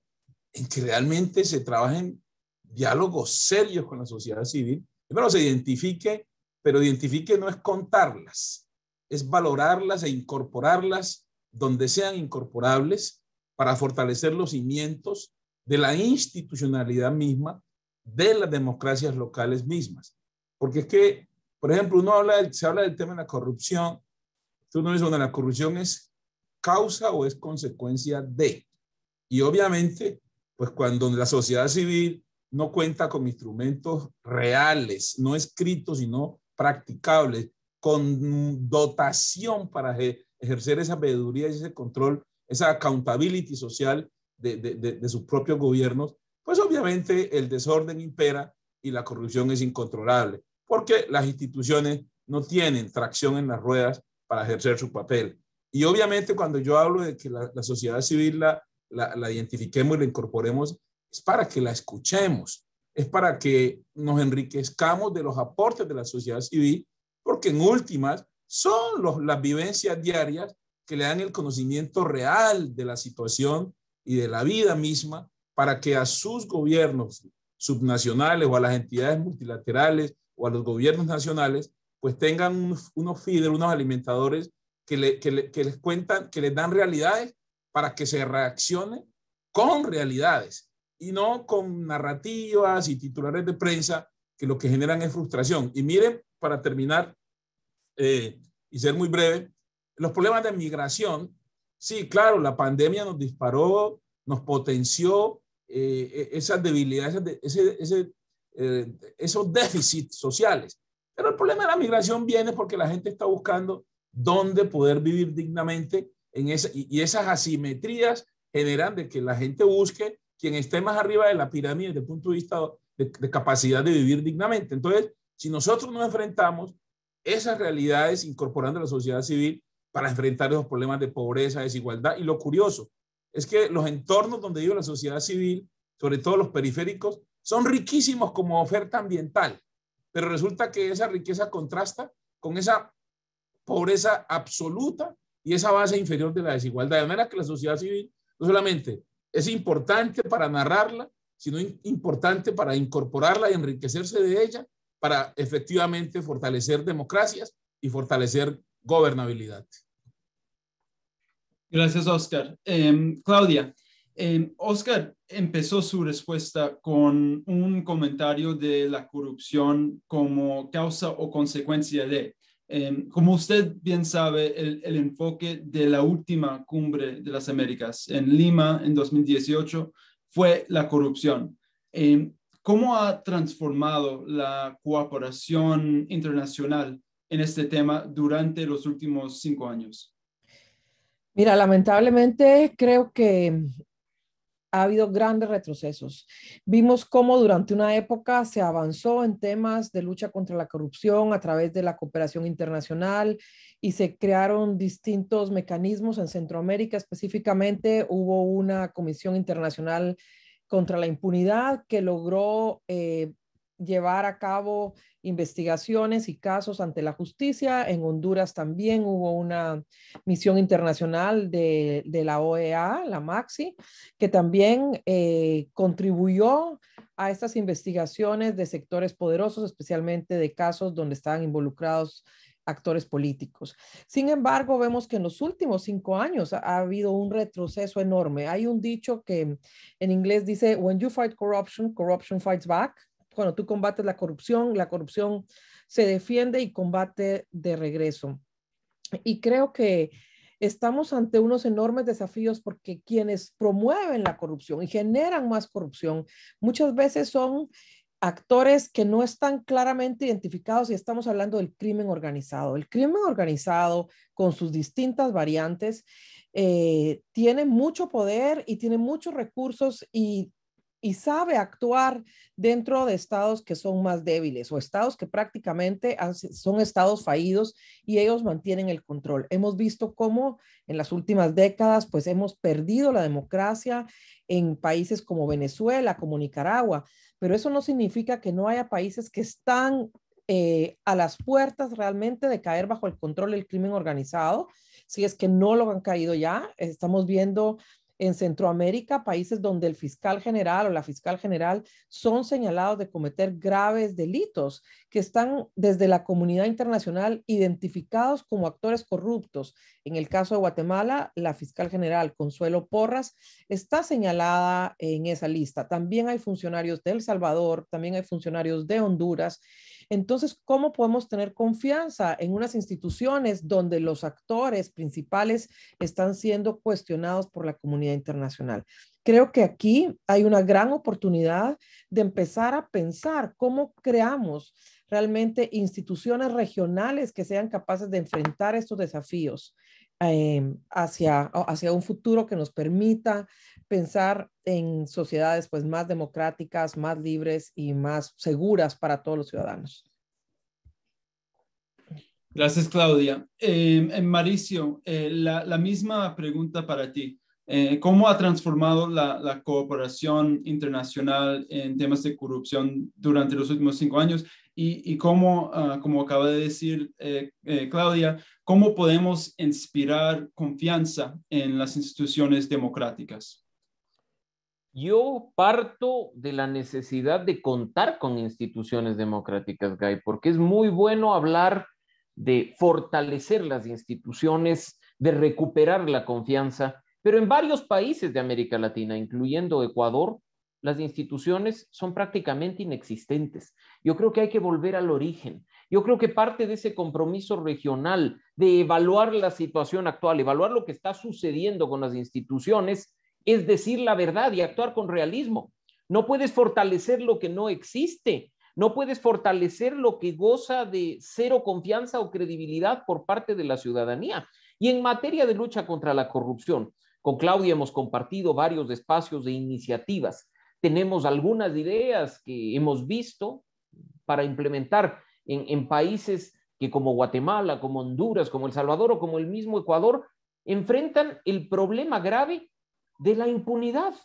en que realmente se trabajen diálogos serios con la sociedad civil. Primero se identifique, pero identifique no es contarlas, es valorarlas e incorporarlas donde sean incorporables para fortalecer los cimientos de la institucionalidad misma, de las democracias locales mismas. Porque es que, por ejemplo, se habla del tema de la corrupción. Uno dice, bueno, la corrupción es causa o es consecuencia de. Y obviamente, pues cuando la sociedad civil no cuenta con instrumentos reales, no escritos, sino practicables, con dotación para ejercer esa veeduría y ese control, esa accountability social de sus propios gobiernos, pues obviamente el desorden impera y la corrupción es incontrolable, porque las instituciones no tienen tracción en las ruedas para ejercer su papel. Y obviamente cuando yo hablo de que la sociedad civil la identifiquemos y la incorporemos, es para que la escuchemos, es para que nos enriquezcamos de los aportes de la sociedad civil, porque en últimas son las vivencias diarias que le dan el conocimiento real de la situación y de la vida misma para que a sus gobiernos subnacionales o a las entidades multilaterales o a los gobiernos nacionales pues tengan unos feeders, unos alimentadores que les cuentan, que les dan realidades para que se reaccione con realidades y no con narrativas y titulares de prensa que lo que generan es frustración. Y miren, para terminar y ser muy breve, los problemas de migración, sí, claro, la pandemia nos disparó, nos potenció esas debilidades, esos déficits sociales. Pero el problema de la migración viene porque la gente está buscando dónde poder vivir dignamente y esas asimetrías generan de que la gente busque quien esté más arriba de la pirámide desde el punto de vista de capacidad de vivir dignamente. Entonces, si nosotros nos enfrentamos esas realidades incorporando a la sociedad civil para enfrentar esos problemas de pobreza, desigualdad, y lo curioso es que los entornos donde vive la sociedad civil, sobre todo los periféricos, son riquísimos como oferta ambiental, pero resulta que esa riqueza contrasta con esa pobreza absoluta y esa base inferior de la desigualdad. De manera que la sociedad civil no solamente es importante para narrarla, sino importante para incorporarla y enriquecerse de ella, para efectivamente fortalecer democracias y fortalecer gobernabilidad.
Gracias, Oscar. Claudia, Oscar empezó su respuesta con un comentario de la corrupción como causa o consecuencia de. Como usted bien sabe, el enfoque de la última cumbre de las Américas en Lima en 2018 fue la corrupción. ¿Cómo ha transformado la cooperación internacional en este tema durante los últimos 5 años?
Mira, lamentablemente creo que ha habido grandes retrocesos. Vimos cómo durante una época se avanzó en temas de lucha contra la corrupción a través de la cooperación internacional y se crearon distintos mecanismos en Centroamérica. Específicamente hubo una comisión internacional contra la impunidad que logró llevar a cabo investigaciones y casos ante la justicia. En Honduras también hubo una misión internacional de la OEA, la MAXI, que también contribuyó a estas investigaciones de sectores poderosos, especialmente de casos donde estaban involucrados actores políticos. Sin embargo, vemos que en los últimos 5 años ha habido un retroceso enorme. Hay un dicho que en inglés dice, when you fight corruption, corruption fights back. Cuando tú combates la corrupción se defiende y combate de regreso. Y creo que estamos ante unos enormes desafíos porque quienes promueven la corrupción y generan más corrupción muchas veces son actores que no están claramente identificados, y estamos hablando del crimen organizado. El crimen organizado, con sus distintas variantes, tiene mucho poder y tiene muchos recursos y sabe actuar dentro de estados que son más débiles o estados que prácticamente son estados fallidos y ellos mantienen el control. Hemos visto cómo en las últimas décadas pues hemos perdido la democracia en países como Venezuela, como Nicaragua, pero eso no significa que no haya países que están a las puertas realmente de caer bajo el control del crimen organizado, si es que no lo han caído ya. Estamos viendo en Centroamérica países donde el fiscal general o la fiscal general son señalados de cometer graves delitos que están desde la comunidad internacional identificados como actores corruptos. En el caso de Guatemala, la fiscal general Consuelo Porras está señalada en esa lista. También hay funcionarios de El Salvador, también hay funcionarios de Honduras. Entonces, ¿cómo podemos tener confianza en unas instituciones donde los actores principales están siendo cuestionados por la comunidad internacional? Creo que aquí hay una gran oportunidad de empezar a pensar cómo creamos realmente instituciones regionales que sean capaces de enfrentar estos desafíos hacia un futuro que nos permita pensar en sociedades pues más democráticas, más libres y más seguras para todos los ciudadanos.
Gracias, Claudia. Mauricio, la misma pregunta para ti. ¿Cómo ha transformado la cooperación internacional en temas de corrupción durante los últimos 5 años? Y cómo, como acaba de decir Claudia, cómo podemos inspirar confianza en las instituciones democráticas?
Yo parto de la necesidad de contar con instituciones democráticas, Guy, porque es muy bueno hablar de fortalecer las instituciones, de recuperar la confianza, pero en varios países de América Latina, incluyendo Ecuador, las instituciones son prácticamente inexistentes. Yo creo que hay que volver al origen. Yo creo que parte de ese compromiso regional de evaluar la situación actual, evaluar lo que está sucediendo con las instituciones, es decir la verdad y actuar con realismo. No puedes fortalecer lo que no existe. No puedes fortalecer lo que goza de cero confianza o credibilidad por parte de la ciudadanía. Y en materia de lucha contra la corrupción, con Claudia hemos compartido varios espacios de iniciativas tenemos algunas ideas que hemos visto para implementar en países que como Guatemala, como Honduras, como El Salvador o como el mismo Ecuador, enfrentan el problema grave de la impunidad.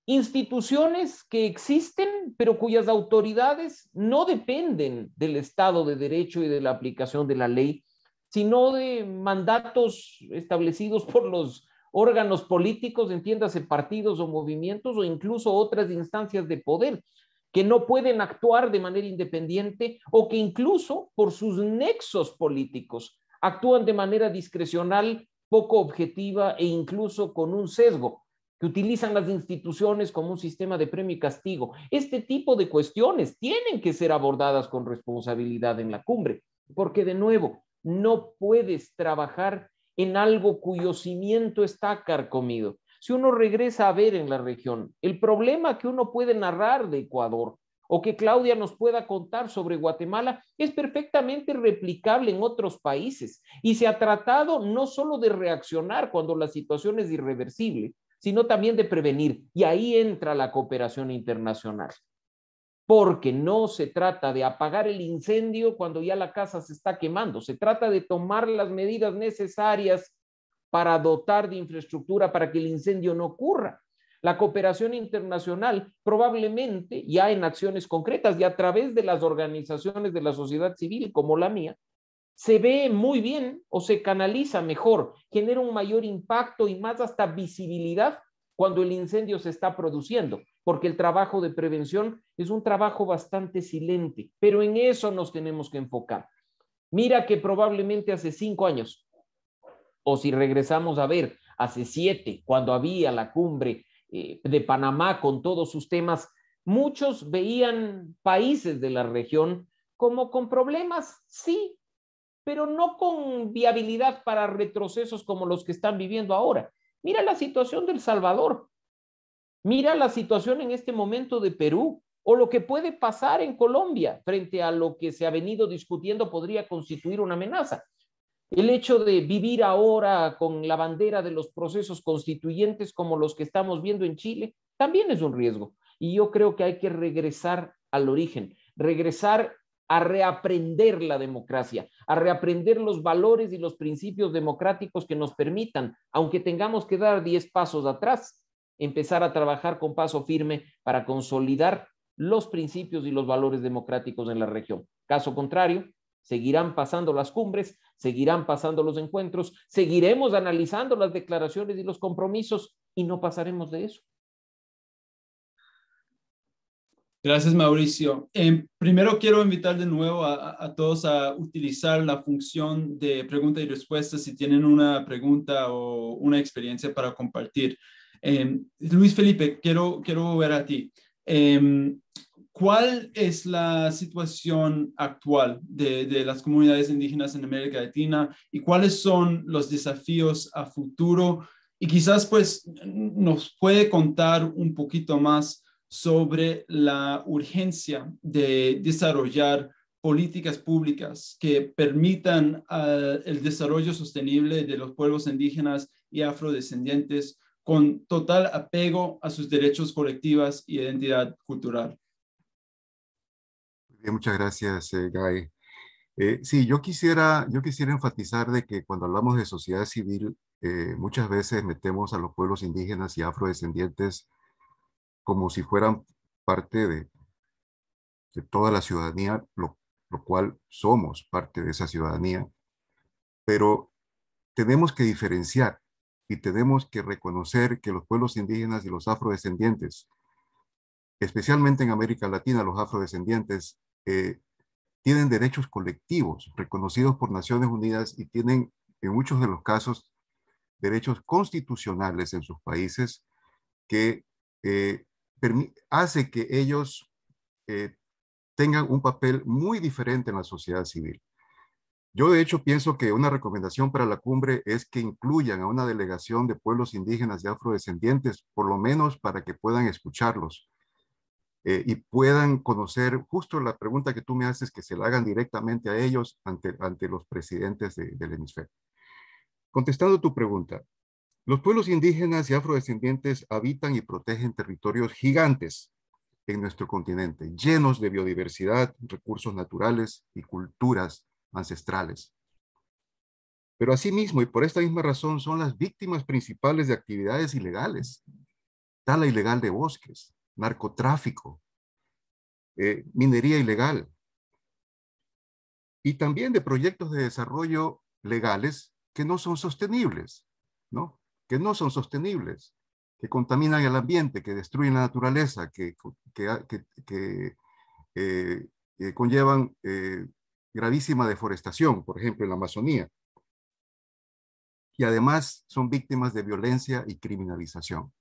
Instituciones que existen, pero cuyas autoridades no dependen del Estado de Derecho y de la aplicación de la ley, sino de mandatos establecidos por los órganos políticos, entiéndase partidos o movimientos o incluso otras instancias de poder, que no pueden actuar de manera independiente o que incluso por sus nexos políticos actúan de manera discrecional, poco objetiva e incluso con un sesgo, que utilizan las instituciones como un sistema de premio y castigo. Este tipo de cuestiones tienen que ser abordadas con responsabilidad en la cumbre, porque de nuevo, no puedes trabajar en algo cuyo cimiento está carcomido. Si uno regresa a ver en la región, el problema que uno puede narrar de Ecuador o que Claudia nos pueda contar sobre Guatemala es perfectamente replicable en otros países y se ha tratado no solo de reaccionar cuando la situación es irreversible, sino también de prevenir. Y ahí entra la cooperación internacional. Porque no se trata de apagar el incendio cuando ya la casa se está quemando, se trata de tomar las medidas necesarias para dotar de infraestructura para que el incendio no ocurra. La cooperación internacional probablemente ya en acciones concretas y a través de las organizaciones de la sociedad civil como la mía, se ve muy bien o se canaliza mejor, genera un mayor impacto y más hasta visibilidad cuando el incendio se está produciendo, porque el trabajo de prevención es un trabajo bastante silente, pero en eso nos tenemos que enfocar. Mira que probablemente hace 5 años, o si regresamos a ver, hace 7, cuando había la cumbre de Panamá con todos sus temas, muchos veían países de la región como con problemas, sí, pero no con viabilidad para retrocesos como los que están viviendo ahora. Mira la situación de El Salvador, mira la situación en este momento de Perú, o lo que puede pasar en Colombia frente a lo que se ha venido discutiendo podría constituir una amenaza. El hecho de vivir ahora con la bandera de los procesos constituyentes como los que estamos viendo en Chile también es un riesgo. Y yo creo que hay que regresar al origen, regresar a reaprender la democracia, a reaprender los valores y los principios democráticos que nos permitan, aunque tengamos que dar 10 pasos atrás, empezar a trabajar con paso firme para consolidar los principios y los valores democráticos en la región. Caso contrario, seguirán pasando las cumbres, seguirán pasando los encuentros, seguiremos analizando las declaraciones y los compromisos y no pasaremos de eso.
Gracias, Mauricio. Primero quiero invitar de nuevo a todos a utilizar la función de pregunta y respuesta si tienen una pregunta o una experiencia para compartir. Luis Felipe, quiero ver a ti. ¿Cuál es la situación actual de las comunidades indígenas en América Latina y cuáles son los desafíos a futuro? Y quizás pues nos puede contar un poquito más sobre la urgencia de desarrollar políticas públicas que permitan el desarrollo sostenible de los pueblos indígenas y afrodescendientes con total apego a sus derechos colectivos y identidad cultural.
Bien, muchas gracias, Guy. Sí, yo quisiera enfatizar de que cuando hablamos de sociedad civil, muchas veces metemos a los pueblos indígenas y afrodescendientes como si fueran parte de toda la ciudadanía, lo cual somos parte de esa ciudadanía, pero tenemos que diferenciar y tenemos que reconocer que los pueblos indígenas y los afrodescendientes, especialmente en América Latina, los afrodescendientes, tienen derechos colectivos reconocidos por Naciones Unidas y tienen, en muchos de los casos, derechos constitucionales en sus países que hace que ellos tengan un papel muy diferente en la sociedad civil. Yo, de hecho, pienso que una recomendación para la cumbre es que incluyan a una delegación de pueblos indígenas y afrodescendientes, por lo menos para que puedan escucharlos y puedan conocer justo la pregunta que tú me haces, que se la hagan directamente a ellos ante los presidentes del hemisferio. Contestando tu pregunta, Los pueblos indígenas y afrodescendientes habitan y protegen territorios gigantes en nuestro continente, llenos de biodiversidad, recursos naturales y culturas ancestrales. Pero asimismo, y por esta misma razón, son las víctimas principales de actividades ilegales, tala ilegal de bosques, narcotráfico, minería ilegal, y también de proyectos de desarrollo legales que no son sostenibles, ¿no? Que no son sostenibles, que contaminan el ambiente, que destruyen la naturaleza, que conllevan gravísima deforestación, por ejemplo, en la Amazonía. Y además son víctimas de violencia y criminalización.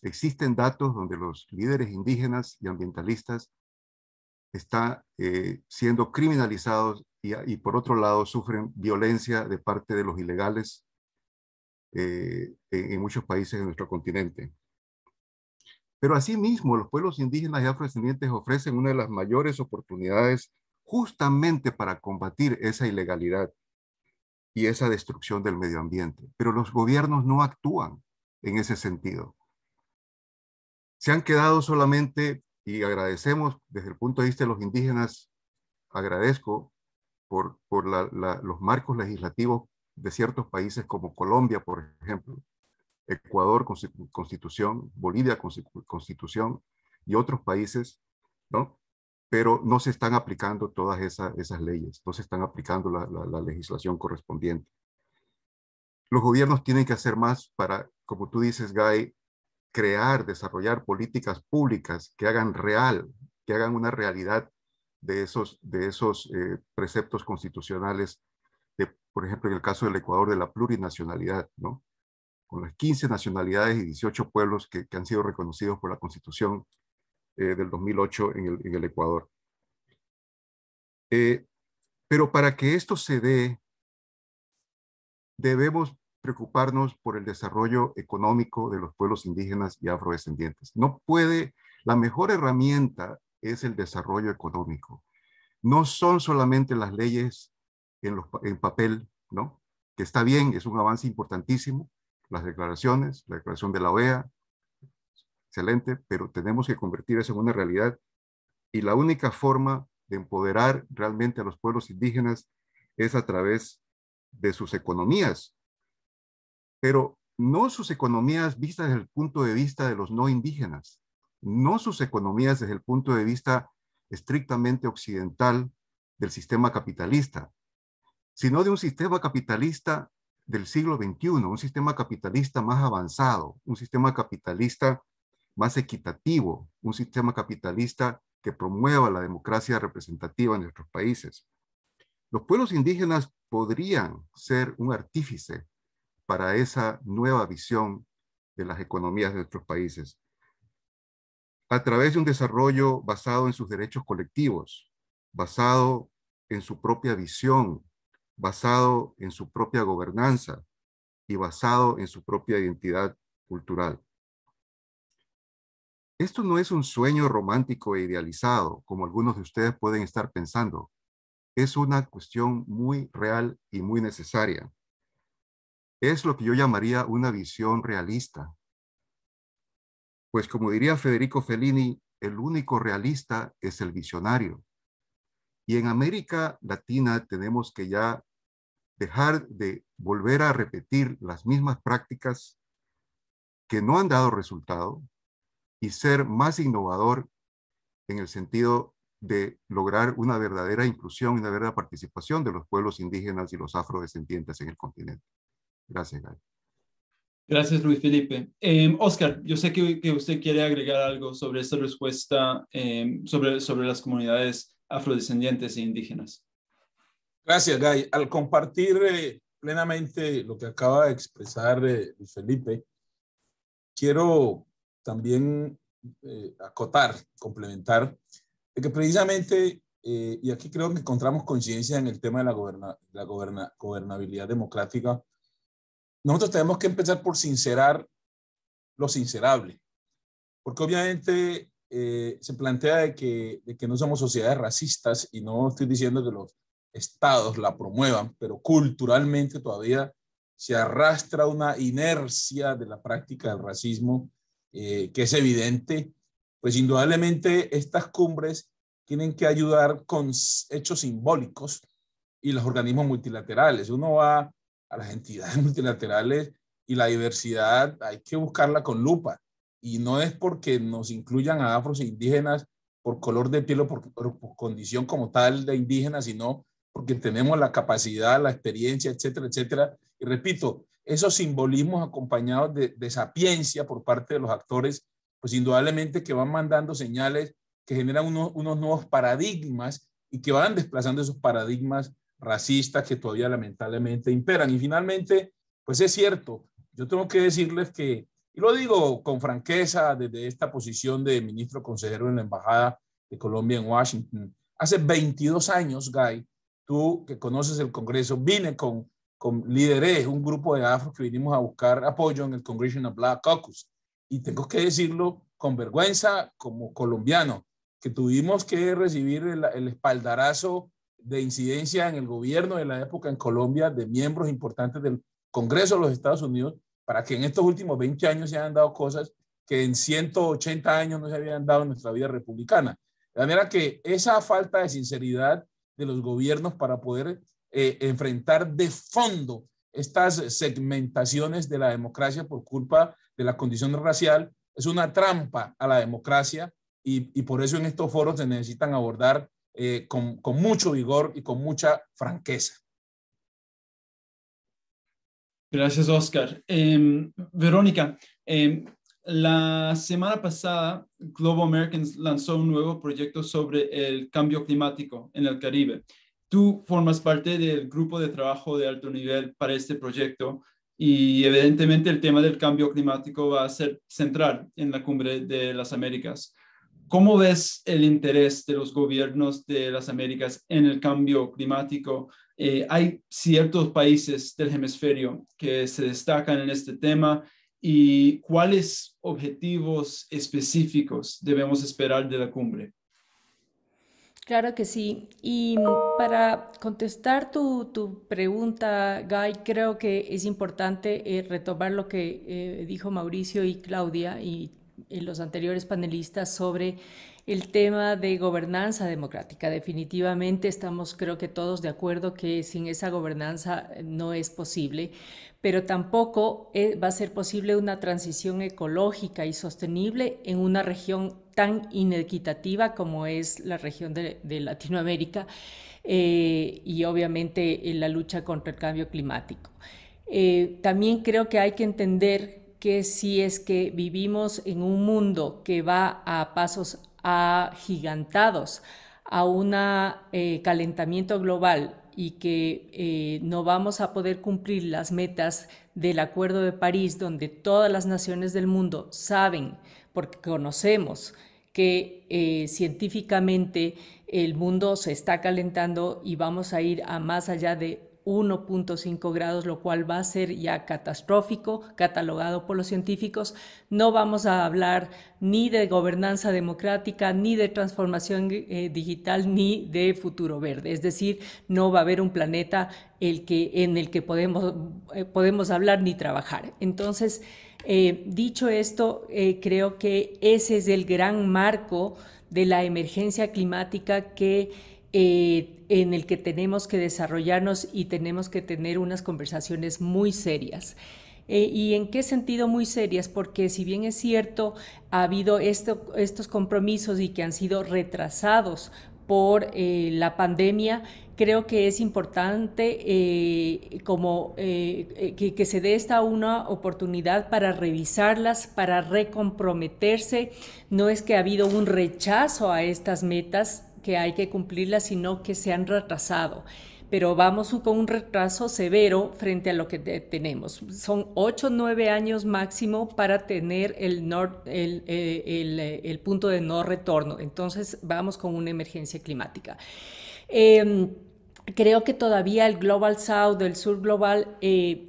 Existen datos donde los líderes indígenas y ambientalistas están siendo criminalizados y por otro lado sufren violencia de parte de los ilegales en muchos países de nuestro continente. Pero asimismo, los pueblos indígenas y afrodescendientes ofrecen una de las mayores oportunidades justamente para combatir esa ilegalidad y esa destrucción del medio ambiente. Pero los gobiernos no actúan en ese sentido. Se han quedado solamente, y agradecemos desde el punto de vista de los indígenas, agradezco por los marcos legislativos de ciertos países como Colombia, por ejemplo, Ecuador con su constitución, Bolivia con su constitución y otros países, ¿no? Pero no se están aplicando todas esas leyes, no se están aplicando la legislación correspondiente. Los gobiernos tienen que hacer más para, como tú dices, Guy, crear, desarrollar políticas públicas que hagan que hagan una realidad de esos preceptos constitucionales, por ejemplo, en el caso del Ecuador, de la plurinacionalidad, ¿no? Con las 15 nacionalidades y 18 pueblos que han sido reconocidos por la Constitución del 2008 en el Ecuador. Pero para que esto se dé, debemos preocuparnos por el desarrollo económico de los pueblos indígenas y afrodescendientes. La mejor herramienta es el desarrollo económico. No son solamente las leyes en papel, ¿no? Que está bien, es un avance importantísimo, las declaraciones, la declaración de la OEA, excelente, pero tenemos que convertir eso en una realidad y la única forma de empoderar realmente a los pueblos indígenas es a través de sus economías, pero no sus economías vistas desde el punto de vista de los no indígenas, no sus economías desde el punto de vista estrictamente occidental del sistema capitalista, sino de un sistema capitalista del siglo XXI, un sistema capitalista más avanzado, un sistema capitalista más equitativo, un sistema capitalista que promueva la democracia representativa en nuestros países. Los pueblos indígenas podrían ser un artífice para esa nueva visión de las economías de nuestros países, a través de un desarrollo basado en sus derechos colectivos, basado en su propia visión, basado en su propia gobernanza y basado en su propia identidad cultural. Esto no es un sueño romántico e idealizado, como algunos de ustedes pueden estar pensando. Es una cuestión muy real y muy necesaria. Es lo que yo llamaría una visión realista. Pues como diría Federico Fellini, el único realista es el visionario. Y en América Latina tenemos que ya dejar de volver a repetir las mismas prácticas que no han dado resultado y ser más innovador en el sentido de lograr una verdadera inclusión y una verdadera participación de los pueblos indígenas y los afrodescendientes en el continente. Gracias, Guy.
Gracias, Luis Felipe. Oscar, yo sé que usted quiere agregar algo sobre esta respuesta sobre las comunidades afrodescendientes e indígenas.
Gracias, Guy. Al compartir plenamente lo que acaba de expresar Luis Felipe, quiero también acotar, complementar, de que precisamente, y aquí creo que encontramos coincidencia en el tema de la gobernabilidad democrática, nosotros tenemos que empezar por sincerar lo sincerable, porque obviamente se plantea de que no somos sociedades racistas, y no estoy diciendo que los estados la promuevan, pero culturalmente todavía se arrastra una inercia de la práctica del racismo que es evidente, pues indudablemente estas cumbres tienen que ayudar con hechos simbólicos y los organismos multilaterales. Uno va a las entidades multilaterales y la diversidad hay que buscarla con lupa. Y no es porque nos incluyan a afros e indígenas por color de piel o por condición como tal de indígena, sino porque tenemos la capacidad, la experiencia, etcétera, etcétera. Y repito, esos simbolismos acompañados de sapiencia por parte de los actores, pues indudablemente que van mandando señales que generan unos nuevos paradigmas y que van desplazando esos paradigmas racistas que todavía lamentablemente imperan. Y finalmente, pues es cierto, yo tengo que decirles que, y lo digo con franqueza desde esta posición de ministro consejero en la Embajada de Colombia en Washington, hace 22 años, Guy, tú que conoces el Congreso, vine lideré un grupo de afros que vinimos a buscar apoyo en el Congressional Black Caucus. Y tengo que decirlo con vergüenza como colombiano, que tuvimos que recibir el espaldarazo de incidencia en el gobierno de la época en Colombia de miembros importantes del Congreso de los Estados Unidos para que en estos últimos 20 años se hayan dado cosas que en 180 años no se habían dado en nuestra vida republicana. De manera que esa falta de sinceridad de los gobiernos para poder enfrentar de fondo estas segmentaciones de la democracia por culpa de la condición racial es una trampa a la democracia y por eso en estos foros se necesitan abordar con mucho vigor y con mucha franqueza.
Gracias, Oscar. Verónica, la semana pasada Global Americans lanzó un nuevo proyecto sobre el cambio climático en el Caribe. Tú formas parte del grupo de trabajo de alto nivel para este proyecto y evidentemente el tema del cambio climático va a ser central en la Cumbre de las Américas. ¿Cómo ves el interés de los gobiernos de las Américas en el cambio climático? Hay ciertos países del hemisferio que se destacan en este tema y ¿cuáles objetivos específicos debemos esperar de la cumbre?
Claro que sí. Y para contestar tu pregunta, Guy, creo que es importante retomar lo que dijo Mauricio y Claudia y los anteriores panelistas sobre el tema de gobernanza democrática. Definitivamente estamos, creo que todos de acuerdo que sin esa gobernanza no es posible, pero tampoco va a ser posible una transición ecológica y sostenible en una región tan inequitativa como es la región de Latinoamérica y obviamente la lucha contra el cambio climático. También creo que hay que entender que si es que vivimos en un mundo que va a pasos agigantados a un calentamiento global y que no vamos a poder cumplir las metas del Acuerdo de París, donde todas las naciones del mundo saben, porque conocemos que científicamente el mundo se está calentando y vamos a ir a más allá de 1.5 grados, lo cual va a ser ya catastrófico, catalogado por los científicos. No vamos a hablar ni de gobernanza democrática, ni de transformación digital, ni de futuro verde. Es decir, no va a haber un planeta en el que podemos hablar ni trabajar. Entonces, dicho esto, creo que ese es el gran marco de la emergencia climática en el que tenemos que desarrollarnos y tenemos que tener unas conversaciones muy serias. ¿Y en qué sentido muy serias? Porque si bien es cierto, ha habido estos compromisos y que han sido retrasados por la pandemia, creo que es importante que se dé una oportunidad para revisarlas, para recomprometerse. No es que ha habido un rechazo a estas metas, que hay que cumplirlas, sino que se han retrasado. Pero vamos con un retraso severo frente a lo que tenemos. Son 8 o 9 años máximo para tener el punto de no retorno. Entonces vamos con una emergencia climática. Creo que todavía el Global South, el sur global,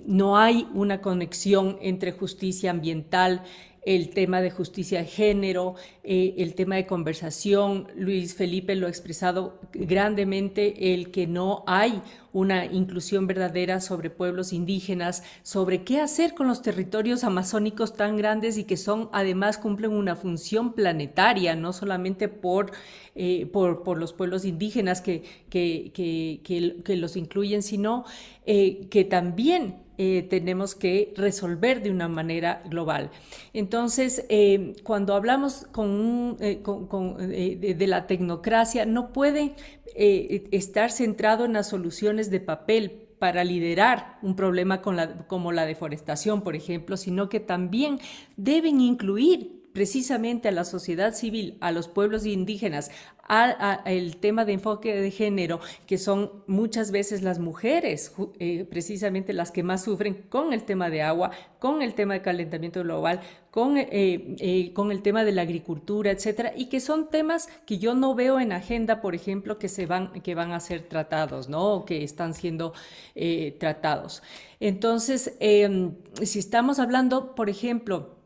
no hay una conexión entre justicia ambiental el tema de justicia de género, el tema de conversación. Luis Felipe lo ha expresado grandemente, el que no hay una inclusión verdadera sobre pueblos indígenas, sobre qué hacer con los territorios amazónicos tan grandes y que son, además, cumplen una función planetaria, no solamente por los pueblos indígenas que los incluyen, sino que también tenemos que resolver de una manera global. Entonces, cuando hablamos de la tecnocracia, no puede estar centrado en las soluciones de papel para liderar un problema como la deforestación, por ejemplo, sino que también deben incluir precisamente a la sociedad civil, a los pueblos indígenas, el tema de enfoque de género, que son muchas veces las mujeres, precisamente las que más sufren con el tema de agua, con el tema de calentamiento global, con el tema de la agricultura, etcétera, y que son temas que yo no veo en agenda, por ejemplo, que van a ser tratados, ¿no? O que están siendo tratados. Entonces, si estamos hablando, por ejemplo,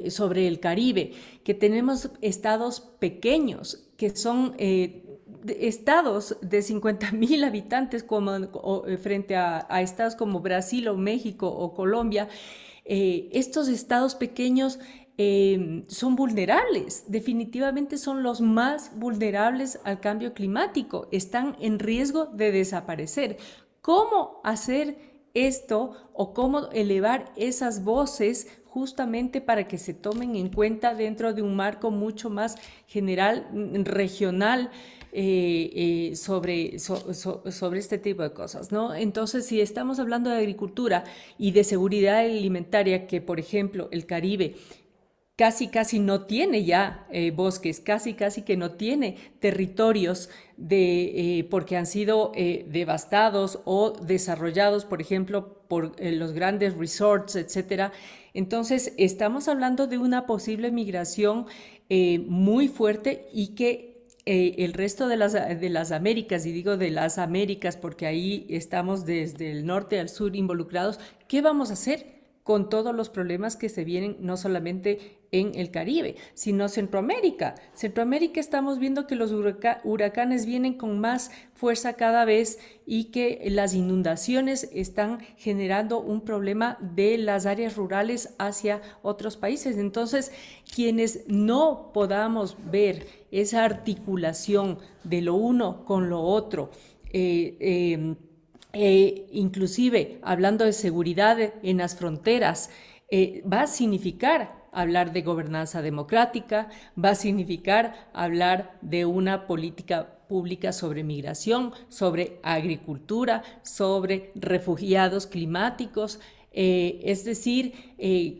sobre el Caribe, que tenemos estados pequeños, que son estados de 50,000 habitantes frente a estados como Brasil o México o Colombia. Estos estados pequeños son vulnerables, definitivamente son los más vulnerables al cambio climático, están en riesgo de desaparecer. ¿Cómo hacer esto o cómo elevar esas voces justamente para que se tomen en cuenta dentro de un marco mucho más general, regional, sobre este tipo de cosas, ¿no? Entonces, si estamos hablando de agricultura y de seguridad alimentaria, que por ejemplo el Caribe casi no tiene ya bosques, casi que no tiene territorios porque han sido devastados o desarrollados, por ejemplo, por los grandes resorts, etcétera. Entonces, estamos hablando de una posible migración muy fuerte y que el resto de las Américas, y digo de las Américas porque ahí estamos desde el norte al sur involucrados, ¿qué vamos a hacer con todos los problemas que se vienen no solamente en el Caribe, sino Centroamérica? Centroamérica estamos viendo que los huracanes vienen con más fuerza cada vez y que las inundaciones están generando un problema de las áreas rurales hacia otros países. Entonces, quienes no podamos ver esa articulación de lo uno con lo otro, inclusive hablando de seguridad en las fronteras, va a significar hablar de gobernanza democrática, va a significar hablar de una política pública sobre migración, sobre agricultura, sobre refugiados climáticos, es decir,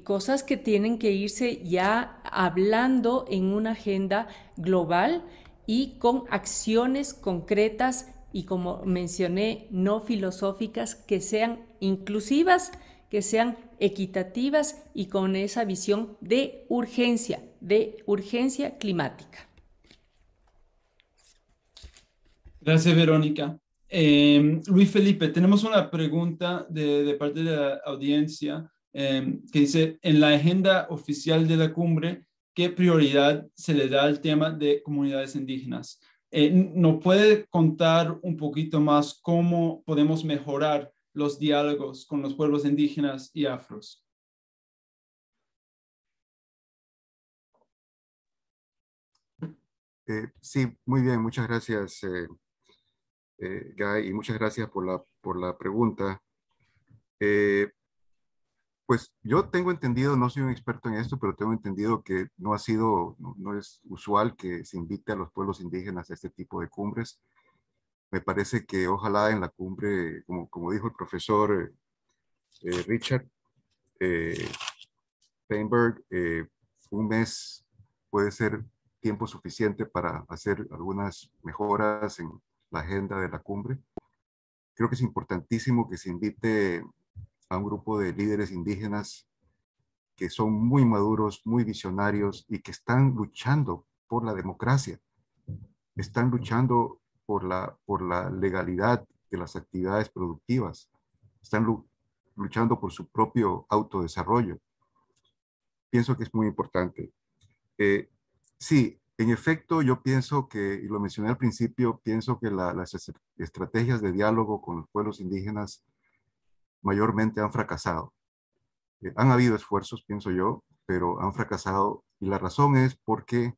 cosas que tienen que irse ya hablando en una agenda global y con acciones concretas y, como mencioné, no filosóficas, que sean inclusivas, que sean equitativas y con esa visión de urgencia climática.
Gracias, Verónica. Luis Felipe, tenemos una pregunta de parte de la audiencia que dice: en la agenda oficial de la cumbre, ¿qué prioridad se le da al tema de comunidades indígenas? ¿Nos puede contar un poquito más cómo podemos mejorar los diálogos con los pueblos indígenas y afros?
Sí, muy bien, muchas gracias, Guy, y muchas gracias por la pregunta. Pues yo tengo entendido, no soy un experto en esto, pero tengo entendido que no es usual que se invite a los pueblos indígenas a este tipo de cumbres. Me parece que ojalá en la cumbre, como dijo el profesor Richard Feinberg, un mes puede ser tiempo suficiente para hacer algunas mejoras en la agenda de la cumbre. Creo que es importantísimo que se invite a un grupo de líderes indígenas que son muy maduros, muy visionarios y que están luchando por la democracia, están luchando por la legalidad de las actividades productivas, están luchando por su propio autodesarrollo. pienso que es muy importante. Sí, en efecto, yo pienso que, y lo mencioné al principio, pienso que las estrategias de diálogo con los pueblos indígenas mayormente han fracasado. Han habido esfuerzos, pienso yo, pero han fracasado, y la razón es porque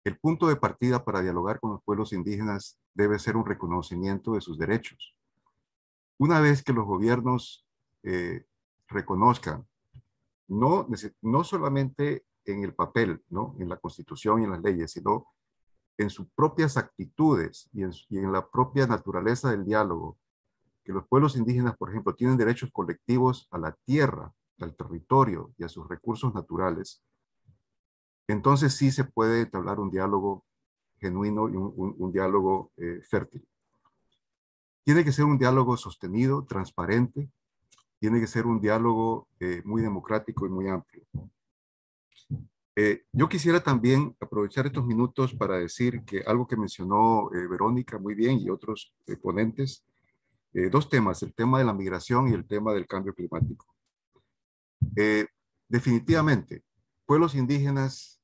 el punto de partida para dialogar con los pueblos indígenas debe ser un reconocimiento de sus derechos. Una vez que los gobiernos reconozcan, no solamente en el papel, ¿no?, en la Constitución y en las leyes, sino en sus propias actitudes y en la propia naturaleza del diálogo, que los pueblos indígenas, por ejemplo, tienen derechos colectivos a la tierra, al territorio y a sus recursos naturales, entonces sí se puede entablar un diálogo genuino y un diálogo fértil. Tiene que ser un diálogo sostenido, transparente, tiene que ser un diálogo muy democrático y muy amplio. Yo quisiera también aprovechar estos minutos para decir que algo que mencionó Verónica muy bien y otros ponentes, dos temas, el tema de la migración y el tema del cambio climático. Definitivamente, pueblos indígenas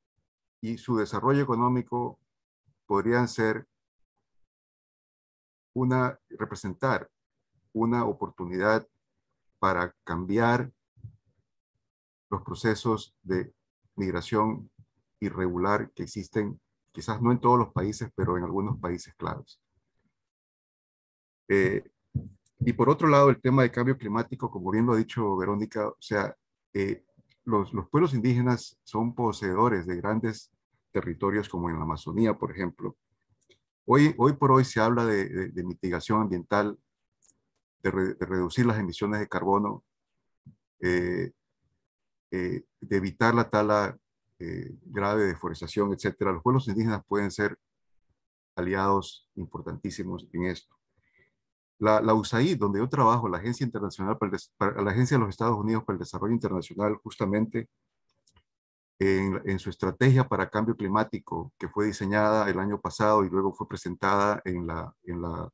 y su desarrollo económico podrían representar una oportunidad para cambiar los procesos de migración irregular que existen, quizás no en todos los países, pero en algunos países claros. Y por otro lado, el tema de cambio climático, como bien lo ha dicho Verónica, o sea, los pueblos indígenas son poseedores de grandes territorios como en la Amazonía, por ejemplo. Hoy por hoy se habla de mitigación ambiental, de reducir las emisiones de carbono, de evitar la tala grave de deforestación, etcétera. Los pueblos indígenas pueden ser aliados importantísimos en esto. La USAID, donde yo trabajo, la Agencia Internacional la Agencia de los Estados Unidos para el Desarrollo Internacional, justamente en su estrategia para cambio climático, que fue diseñada el año pasado y luego fue presentada en la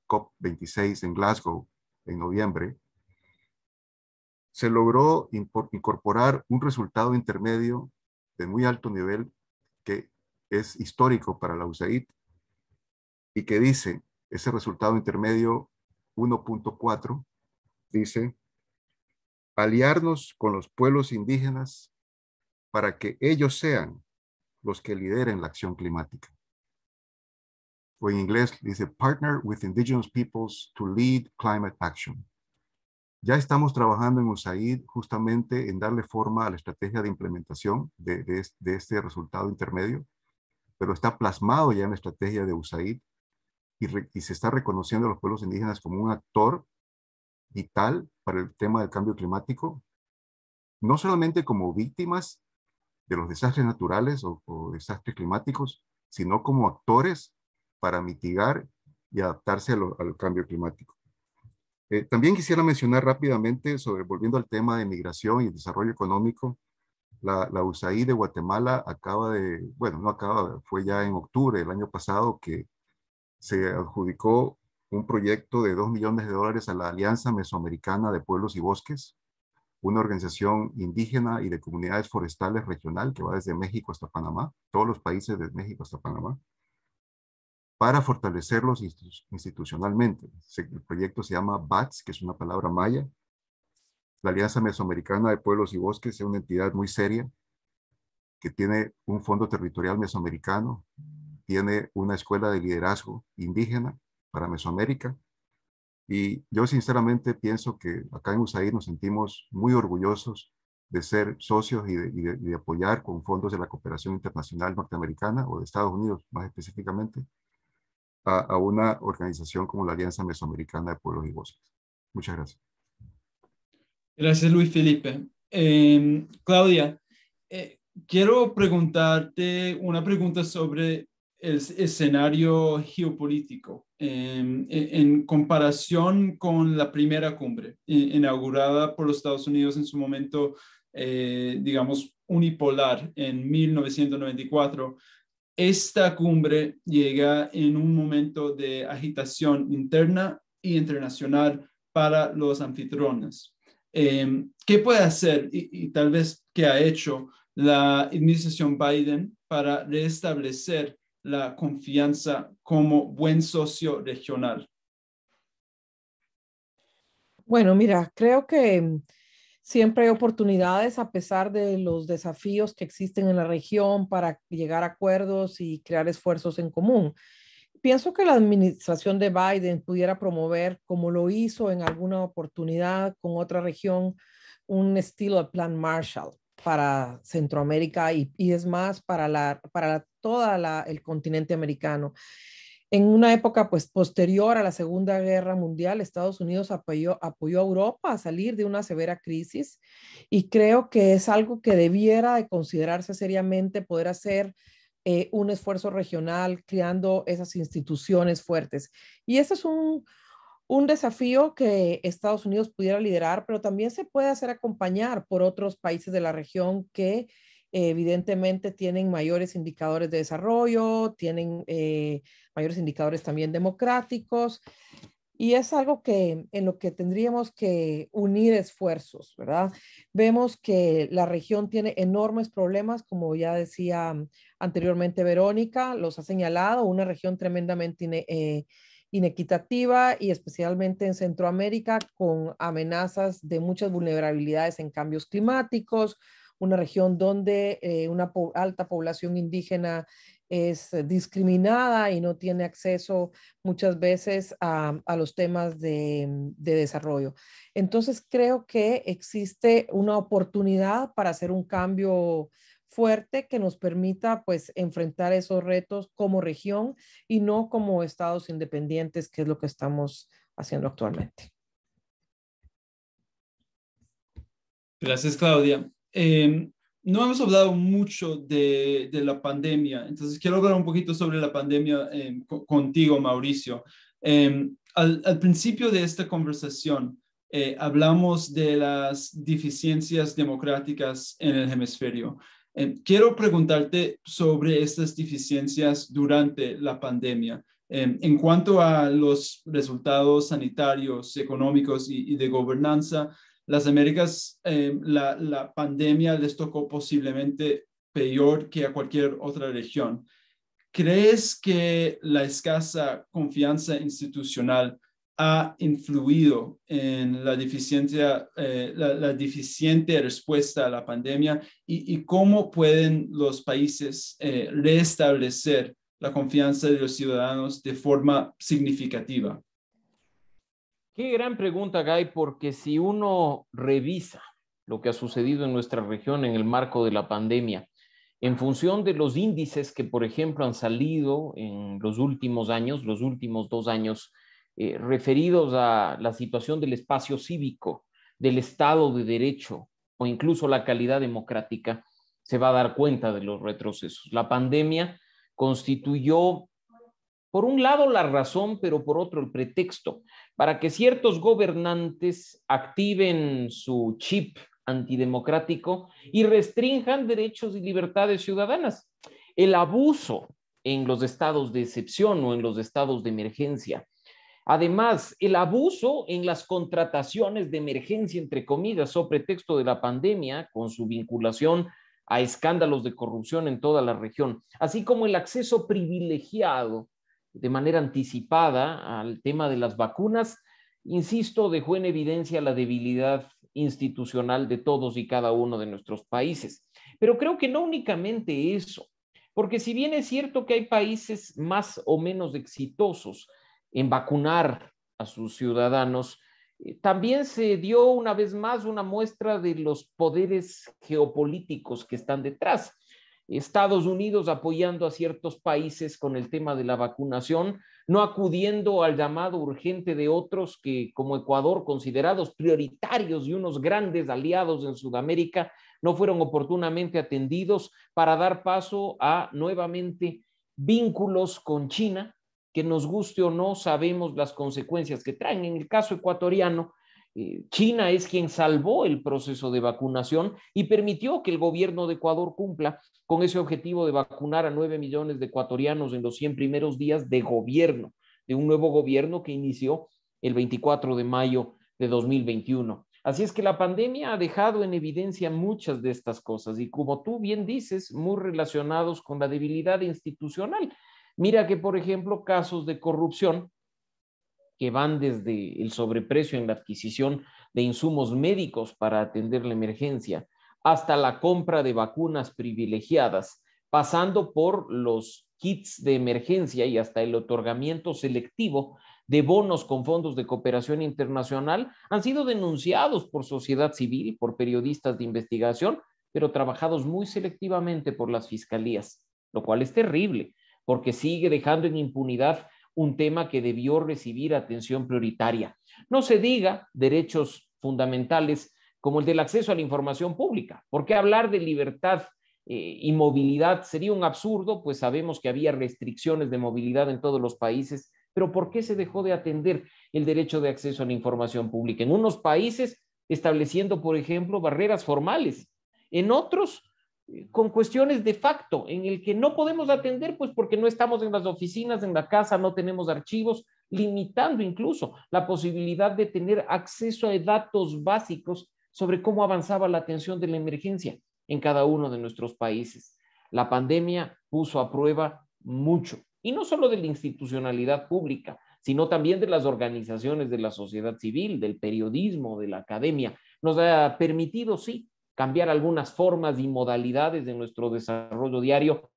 COP26 en Glasgow en noviembre, se logró incorporar un resultado intermedio de muy alto nivel que es histórico para la USAID y que dice, ese resultado intermedio 1.4, dice, aliarnos con los pueblos indígenas para que ellos sean los que lideren la acción climática. O en inglés dice, partner with indigenous peoples to lead climate action. Ya estamos trabajando en USAID justamente en darle forma a la estrategia de implementación de este resultado intermedio, pero está plasmado ya en la estrategia de USAID y se está reconociendo a los pueblos indígenas como un actor vital para el tema del cambio climático, no solamente como víctimas de los desastres naturales o desastres climáticos, sino como actores para mitigar y adaptarse al cambio climático. También quisiera mencionar rápidamente, volviendo al tema de migración y desarrollo económico, la USAID de Guatemala fue ya en octubre del año pasado que se adjudicó un proyecto de $2 millones a la Alianza Mesoamericana de Pueblos y Bosques, una organización indígena y de comunidades forestales regional que va desde México hasta Panamá, todos los países de México hasta Panamá, para fortalecerlos institucionalmente. El proyecto se llama BATS, que es una palabra maya. La Alianza Mesoamericana de Pueblos y Bosques es una entidad muy seria que tiene un fondo territorial mesoamericano, tiene una escuela de liderazgo indígena para Mesoamérica. Y yo sinceramente pienso que acá en USAID nos sentimos muy orgullosos de ser socios y de apoyar con fondos de la cooperación internacional norteamericana o de Estados Unidos más específicamente a una organización como la Alianza Mesoamericana de Pueblos y Bosques. Muchas gracias.
Gracias, Luis Felipe. Claudia, quiero preguntarte una pregunta sobre el escenario geopolítico en comparación con la primera cumbre inaugurada por los Estados Unidos en su momento, digamos, unipolar en 1994. Esta cumbre llega en un momento de agitación interna e internacional para los anfitriones. ¿Qué puede hacer y tal vez qué ha hecho la administración Biden para restablecer la confianza como buen socio regional?
Bueno, mira, creo que siempre hay oportunidades a pesar de los desafíos que existen en la región para llegar a acuerdos y crear esfuerzos en común. Pienso que la administración de Biden pudiera promover, como lo hizo en alguna oportunidad con otra región, un estilo de Plan Marshall para Centroamérica y es más para toda el continente americano. En una época pues posterior a la Segunda Guerra Mundial, Estados Unidos apoyó a Europa a salir de una severa crisis y creo que es algo que debiera de considerarse seriamente poder hacer un esfuerzo regional creando esas instituciones fuertes. Y ese es un desafío que Estados Unidos pudiera liderar, pero también se puede hacer acompañar por otros países de la región que evidentemente tienen mayores indicadores de desarrollo, tienen mayores indicadores también democráticos, y es algo que en lo que tendríamos que unir esfuerzos, ¿verdad? Vemos que la región tiene enormes problemas, como ya decía anteriormente Verónica, los ha señalado, una región tremendamente inequitativa y especialmente en Centroamérica con amenazas de muchas vulnerabilidades en cambios climáticos, una región donde una alta población indígena es discriminada y no tiene acceso muchas veces a los temas de desarrollo. Entonces creo que existe una oportunidad para hacer un cambio fuerte que nos permita pues enfrentar esos retos como región y no como estados independientes, que es lo que estamos haciendo actualmente.
Gracias, Claudia. No hemos hablado mucho de la pandemia, entonces quiero hablar un poquito sobre la pandemia contigo, Mauricio. Al principio de esta conversación, hablamos de las deficiencias democráticas en el hemisferio. Quiero preguntarte sobre estas deficiencias durante la pandemia. En cuanto a los resultados sanitarios, económicos y de gobernanza, las Américas, la pandemia les tocó posiblemente peor que a cualquier otra región. ¿Crees que la escasa confianza institucional ha influido en la deficiente respuesta a la pandemia y cómo pueden los países restablecer la confianza de los ciudadanos de forma significativa?
Qué gran pregunta, Guy, porque si uno revisa lo que ha sucedido en nuestra región en el marco de la pandemia, en función de los índices que, por ejemplo, han salido en los últimos años, los últimos 2 años, referidos a la situación del espacio cívico, del Estado de Derecho o incluso la calidad democrática, se va a dar cuenta de los retrocesos. La pandemia constituyó, por un lado, la razón, pero por otro, el pretexto para que ciertos gobernantes activen su chip antidemocrático y restrinjan derechos y libertades ciudadanas. El abuso en los estados de excepción o en los estados de emergencia. Además, el abuso en las contrataciones de emergencia, entre comillas, sobre pretexto de la pandemia, con su vinculación a escándalos de corrupción en toda la región, así como el acceso privilegiado de manera anticipada al tema de las vacunas, insisto, dejó en evidencia la debilidad institucional de todos y cada uno de nuestros países. Pero creo que no únicamente eso, porque si bien es cierto que hay países más o menos exitosos en vacunar a sus ciudadanos, también se dio una vez más una muestra de los poderes geopolíticos que están detrás. Estados Unidos apoyando a ciertos países con el tema de la vacunación, no acudiendo al llamado urgente de otros que, como Ecuador, considerados prioritarios y unos grandes aliados en Sudamérica, no fueron oportunamente atendidos para dar paso a nuevamente vínculos con China, que nos guste o no, sabemos las consecuencias que traen. En el caso ecuatoriano, China es quien salvó el proceso de vacunación y permitió que el gobierno de Ecuador cumpla con ese objetivo de vacunar a 9 millones de ecuatorianos en los 100 primeros días de gobierno, de un nuevo gobierno que inició el 24 de mayo de 2021. Así es que la pandemia ha dejado en evidencia muchas de estas cosas y, como tú bien dices, muy relacionados con la debilidad institucional. Mira que, por ejemplo, casos de corrupción que van desde el sobreprecio en la adquisición de insumos médicos para atender la emergencia, hasta la compra de vacunas privilegiadas, pasando por los kits de emergencia y hasta el otorgamiento selectivo de bonos con fondos de cooperación internacional, han sido denunciados por sociedad civil, por periodistas de investigación, pero trabajados muy selectivamente por las fiscalías, lo cual es terrible, porque sigue dejando en impunidad un tema que debió recibir atención prioritaria. No se diga derechos fundamentales como el del acceso a la información pública, porque hablar de libertad y movilidad sería un absurdo, pues sabemos que había restricciones de movilidad en todos los países, pero ¿por qué se dejó de atender el derecho de acceso a la información pública? En unos países estableciendo, por ejemplo, barreras formales, en otros con cuestiones de facto, en el que no podemos atender, pues porque no estamos en las oficinas, en la casa, no tenemos archivos, limitando incluso la posibilidad de tener acceso a datos básicos sobre cómo avanzaba la atención de la emergencia en cada uno de nuestros países. La pandemia puso a prueba mucho, y no solo de la institucionalidad pública, sino también de las organizaciones de la sociedad civil, del periodismo, de la academia. Nos ha permitido, sí, cambiar algunas formas y modalidades de nuestro desarrollo diario,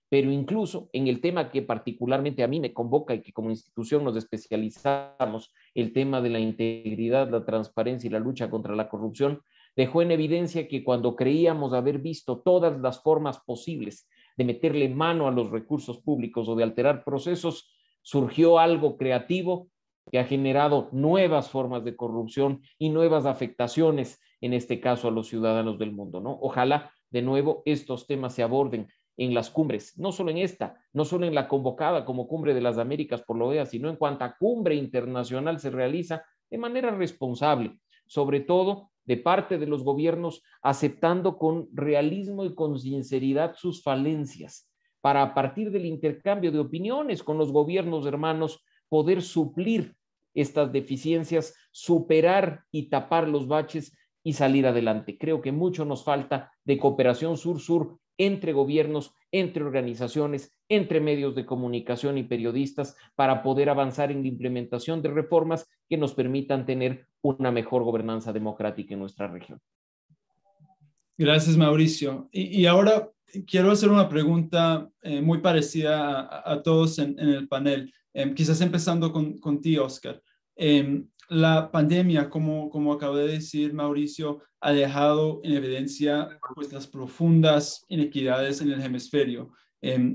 pero incluso en el tema que particularmente a mí me convoca y que como institución nos especializamos, el tema de la integridad, la transparencia y la lucha contra la corrupción, dejó en evidencia que cuando creíamos haber visto todas las formas posibles de meterle mano a los recursos públicos o de alterar procesos, surgió algo creativo que ha generado nuevas formas de corrupción y nuevas afectaciones, en este caso a los ciudadanos del mundo, ¿no? Ojalá, de nuevo, estos temas se aborden en las cumbres, no solo en esta, no solo en la convocada como Cumbre de las Américas por la OEA, sino en cuanta cumbre internacional se realiza de manera responsable, sobre todo de parte de los gobiernos, aceptando con realismo y con sinceridad sus falencias, para a partir del intercambio de opiniones con los gobiernos hermanos, poder suplir estas deficiencias, superar y tapar los baches y salir adelante. Creo que mucho nos falta de cooperación sur-sur entre gobiernos, entre organizaciones, entre medios de comunicación y periodistas para poder avanzar en la implementación de reformas que nos permitan tener una mejor gobernanza democrática en nuestra región.
Gracias, Mauricio. Y ahora quiero hacer una pregunta muy parecida a todos en el panel, quizás empezando con ti, Oscar. La pandemia, como acaba de decir Mauricio, ha dejado en evidencia pues, las profundas inequidades en el hemisferio.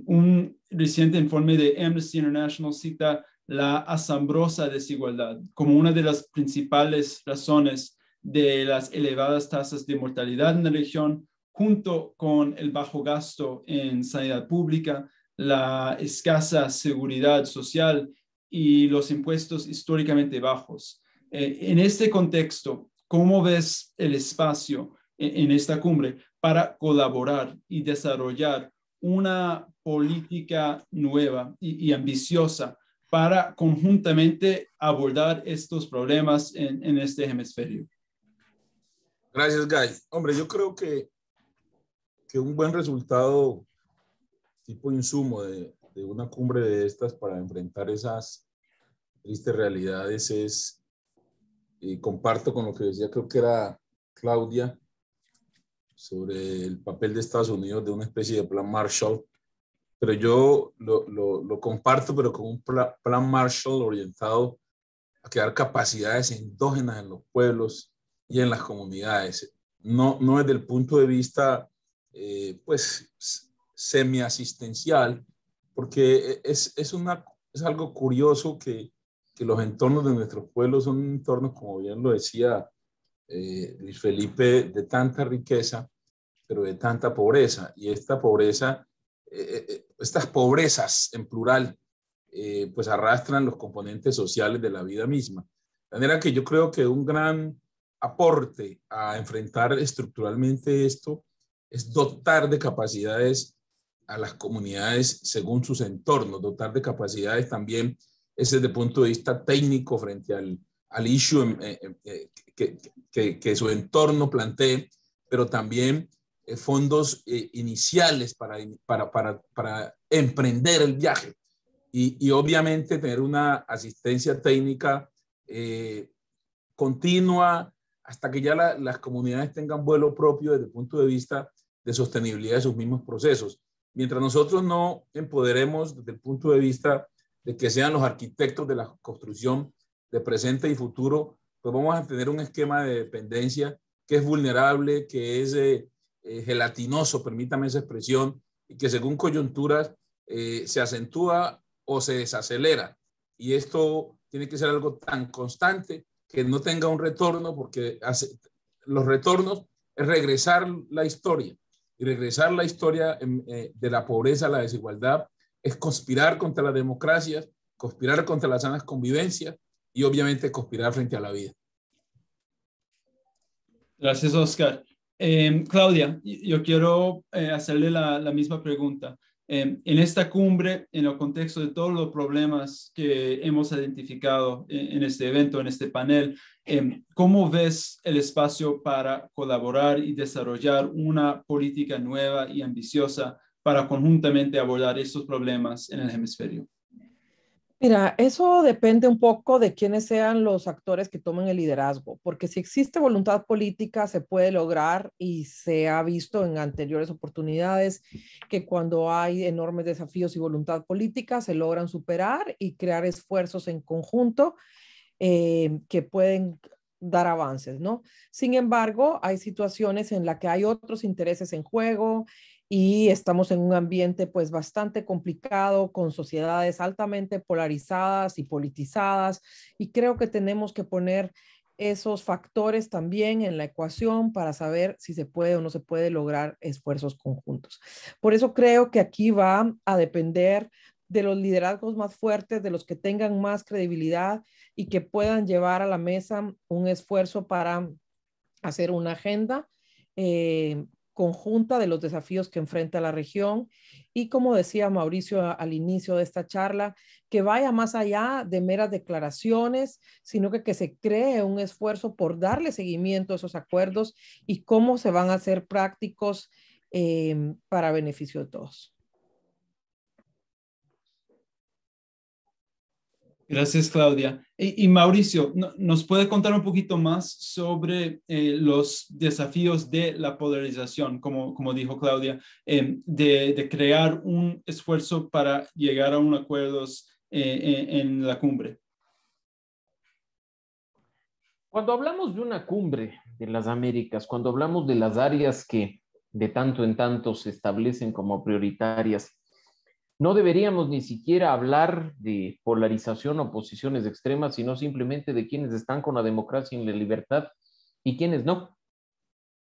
Un reciente informe de Amnesty International cita la asombrosa desigualdad como una de las principales razones de las elevadas tasas de mortalidad en la región, junto con el bajo gasto en sanidad pública, la escasa seguridad social y los impuestos históricamente bajos. En este contexto, ¿cómo ves el espacio en esta cumbre para colaborar y desarrollar una política nueva y ambiciosa para conjuntamente abordar estos problemas en este hemisferio?
Gracias, Guy. Hombre, yo creo que un buen resultado tipo insumo de una cumbre de estas para enfrentar esas tristes realidades es, y comparto con lo que decía, creo que era Claudia, sobre el papel de Estados Unidos de una especie de plan Marshall, pero yo lo comparto, pero con un plan Marshall orientado a crear capacidades endógenas en los pueblos y en las comunidades, no desde el punto de vista pues semiasistencial, porque es algo curioso que los entornos de nuestros pueblos son entornos, como bien lo decía Luis Felipe, de tanta riqueza, pero de tanta pobreza, y esta pobreza, estas pobrezas en plural, pues arrastran los componentes sociales de la vida misma. De manera que yo creo que un gran aporte a enfrentar estructuralmente esto es dotar de capacidades a las comunidades según sus entornos, dotar de capacidades también, ese desde el punto de vista técnico frente al issue que su entorno plantee, pero también fondos iniciales para emprender el viaje y obviamente tener una asistencia técnica continua hasta que ya las comunidades tengan vuelo propio desde el punto de vista de sostenibilidad de sus mismos procesos. Mientras nosotros no empoderemos desde el punto de vista de que sean los arquitectos de la construcción de presente y futuro, pues vamos a tener un esquema de dependencia que es vulnerable, que es gelatinoso, permítame esa expresión, y que según coyunturas se acentúa o se desacelera. Y esto tiene que ser algo tan constante que no tenga un retorno, porque los retornos es regresar la historia. Y regresar la historia de la pobreza a la desigualdad es conspirar contra las democracias, conspirar contra las sanas convivencias y obviamente conspirar frente a la vida.
Gracias, Oscar. Claudia, yo quiero hacerle la misma pregunta. En esta cumbre, en el contexto de todos los problemas que hemos identificado en este evento, en este panel, ¿cómo ves el espacio para colaborar y desarrollar una política nueva y ambiciosa para conjuntamente abordar estos problemas en el hemisferio?
Mira, eso depende un poco de quiénes sean los actores que tomen el liderazgo, porque si existe voluntad política se puede lograr y se ha visto en anteriores oportunidades que cuando hay enormes desafíos y voluntad política se logran superar y crear esfuerzos en conjunto que pueden dar avances, ¿no? Sin embargo, hay situaciones en las que hay otros intereses en juego y estamos en un ambiente pues bastante complicado con sociedades altamente polarizadas y politizadas y creo que tenemos que poner esos factores también en la ecuación para saber si se puede o no se puede lograr esfuerzos conjuntos. Por eso creo que aquí va a depender de los liderazgos más fuertes, de los que tengan más credibilidad y que puedan llevar a la mesa un esfuerzo para hacer una agenda conjunta de los desafíos que enfrenta la región y como decía Mauricio al inicio de esta charla, que vaya más allá de meras declaraciones, sino que se cree un esfuerzo por darle seguimiento a esos acuerdos y cómo se van a hacer prácticos para beneficio de todos.
Gracias, Claudia. Y Mauricio, ¿nos puede contar un poquito más sobre los desafíos de la polarización, como dijo Claudia, de crear un esfuerzo para llegar a un acuerdo en la cumbre?
Cuando hablamos de una cumbre de las Américas, cuando hablamos de las áreas que de tanto en tanto se establecen como prioritarias, no deberíamos ni siquiera hablar de polarización o posiciones extremas, sino simplemente de quienes están con la democracia y la libertad y quienes no.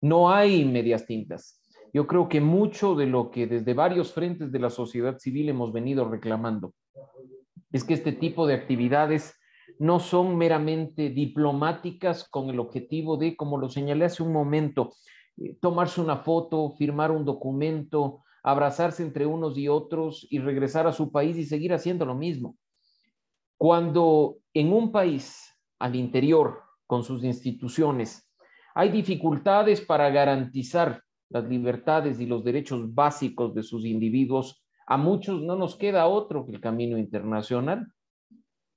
No hay medias tintas. Yo creo que mucho de lo que desde varios frentes de la sociedad civil hemos venido reclamando es que este tipo de actividades no son meramente diplomáticas con el objetivo de, como lo señalé hace un momento, tomarse una foto, firmar un documento, abrazarse entre unos y otros y regresar a su país y seguir haciendo lo mismo. Cuando en un país al interior, con sus instituciones, hay dificultades para garantizar las libertades y los derechos básicos de sus individuos, a muchos no nos queda otro que el camino internacional.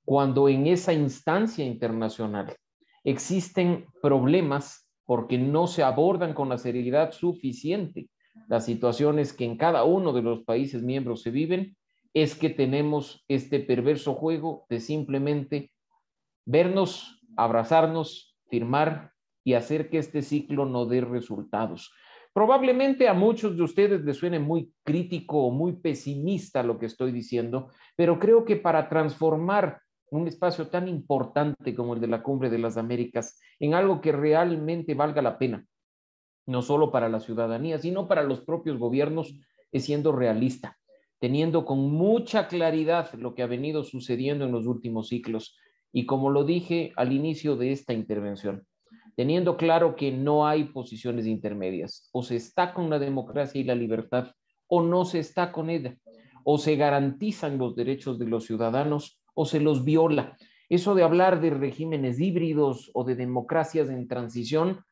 Cuando en esa instancia internacional existen problemas porque no se abordan con la seriedad suficiente las situaciones que en cada uno de los países miembros se viven, es que tenemos este perverso juego de simplemente vernos, abrazarnos, firmar y hacer que este ciclo no dé resultados. Probablemente a muchos de ustedes les suene muy crítico o muy pesimista lo que estoy diciendo, pero creo que para transformar un espacio tan importante como el de la Cumbre de las Américas en algo que realmente valga la pena, no solo para la ciudadanía, sino para los propios gobiernos, es siendo realista, teniendo con mucha claridad lo que ha venido sucediendo en los últimos ciclos. Y como lo dije al inicio de esta intervención, teniendo claro que no hay posiciones intermedias, o se está con la democracia y la libertad, o no se está con ella, o se garantizan los derechos de los ciudadanos, o se los viola. Eso de hablar de regímenes híbridos o de democracias en transición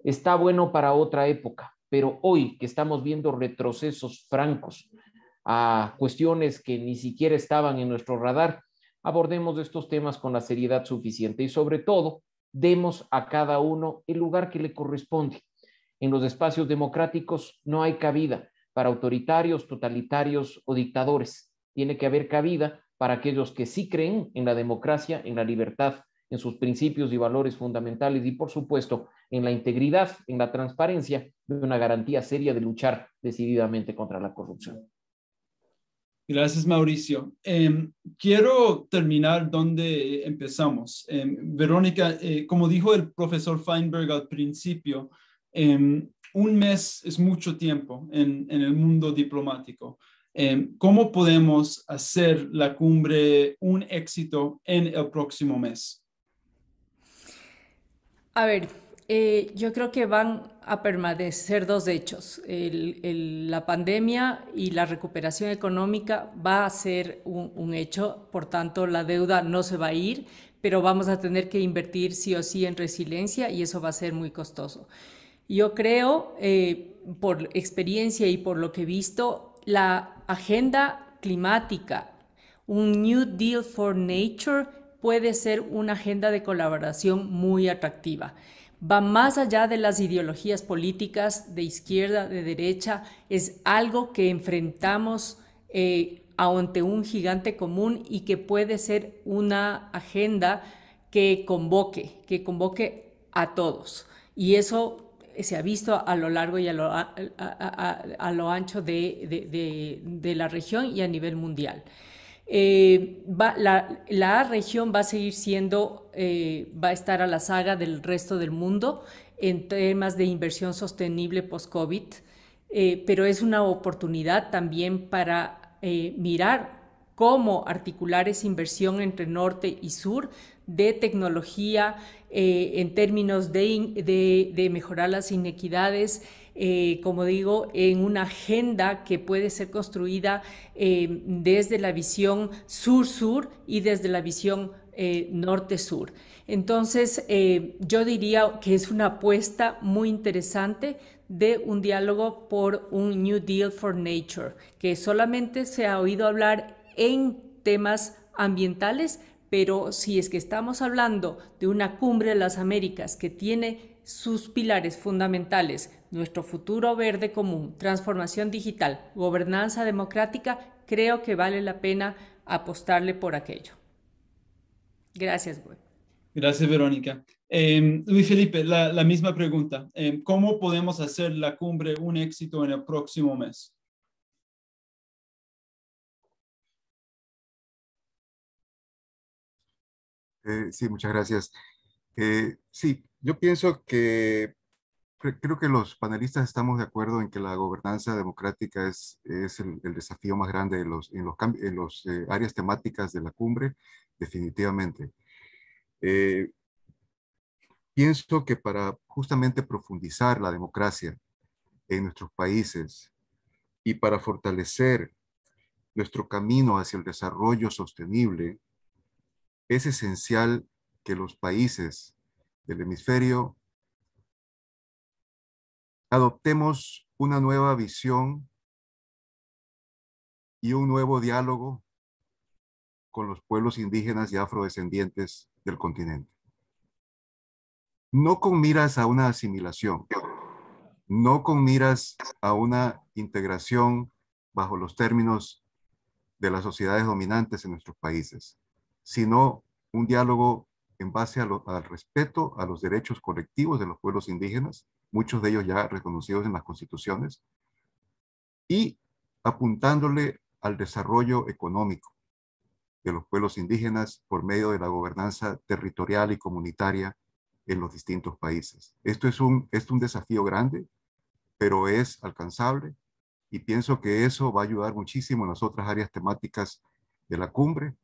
está bueno para otra época, pero hoy que estamos viendo retrocesos francos a cuestiones que ni siquiera estaban en nuestro radar, abordemos estos temas con la seriedad suficiente y sobre todo demos a cada uno el lugar que le corresponde. En los espacios democráticos no hay cabida para autoritarios, totalitarios o dictadores. Tiene que haber cabida para aquellos que sí creen en la democracia, en la libertad, en sus principios y valores fundamentales y, por supuesto, en la integridad, en la transparencia de una garantía seria de luchar decididamente contra la corrupción.
Gracias, Mauricio. Quiero terminar donde empezamos. Verónica, como dijo el profesor Feinberg al principio, un mes es mucho tiempo en el mundo diplomático. ¿Cómo podemos hacer la cumbre un éxito en el próximo mes?
A ver, yo creo que van a permanecer dos hechos. La pandemia y la recuperación económica va a ser un hecho, por tanto la deuda no se va a ir, pero vamos a tener que invertir sí o sí en resiliencia y eso va a ser muy costoso. Yo creo, por experiencia y por lo que he visto, la agenda climática, un New Deal for Nature, puede ser una agenda de colaboración muy atractiva. Va más allá de las ideologías políticas de izquierda, de derecha, es algo que enfrentamos ante un gigante común y que puede ser una agenda que convoque a todos. Y eso se ha visto a lo largo y a lo ancho de la región y a nivel mundial. La región va a seguir siendo, va a estar a la saga del resto del mundo en temas de inversión sostenible post-COVID, pero es una oportunidad también para mirar cómo articular esa inversión entre norte y sur de tecnología en términos de mejorar las inequidades, como digo, en una agenda que puede ser construida desde la visión sur-sur y desde la visión norte-sur. Entonces, yo diría que es una apuesta muy interesante de un diálogo por un New Deal for Nature, que solamente se ha oído hablar en temas ambientales, pero si es que estamos hablando de una cumbre de las Américas que tiene sus pilares fundamentales, nuestro futuro verde común, transformación digital, gobernanza democrática, creo que vale la pena apostarle por aquello. Gracias, güey.
Gracias, Verónica. Luis Felipe, la misma pregunta. ¿Cómo podemos hacer la cumbre un éxito en el próximo mes?
Sí, muchas gracias. Sí, yo pienso que creo que los panelistas estamos de acuerdo en que la gobernanza democrática es el desafío más grande en los áreas temáticas de la cumbre, definitivamente. Pienso que para justamente profundizar la democracia en nuestros países y para fortalecer nuestro camino hacia el desarrollo sostenible, es esencial que los países del hemisferio adoptemos una nueva visión y un nuevo diálogo con los pueblos indígenas y afrodescendientes del continente. No con miras a una asimilación, no con miras a una integración bajo los términos de las sociedades dominantes en nuestros países, sino un diálogo en base al respeto a los derechos colectivos de los pueblos indígenas, muchos de ellos ya reconocidos en las constituciones, y apuntándole al desarrollo económico de los pueblos indígenas por medio de la gobernanza territorial y comunitaria en los distintos países. Esto es un desafío grande, pero es alcanzable y pienso que eso va a ayudar muchísimo en las otras áreas temáticas de la cumbre,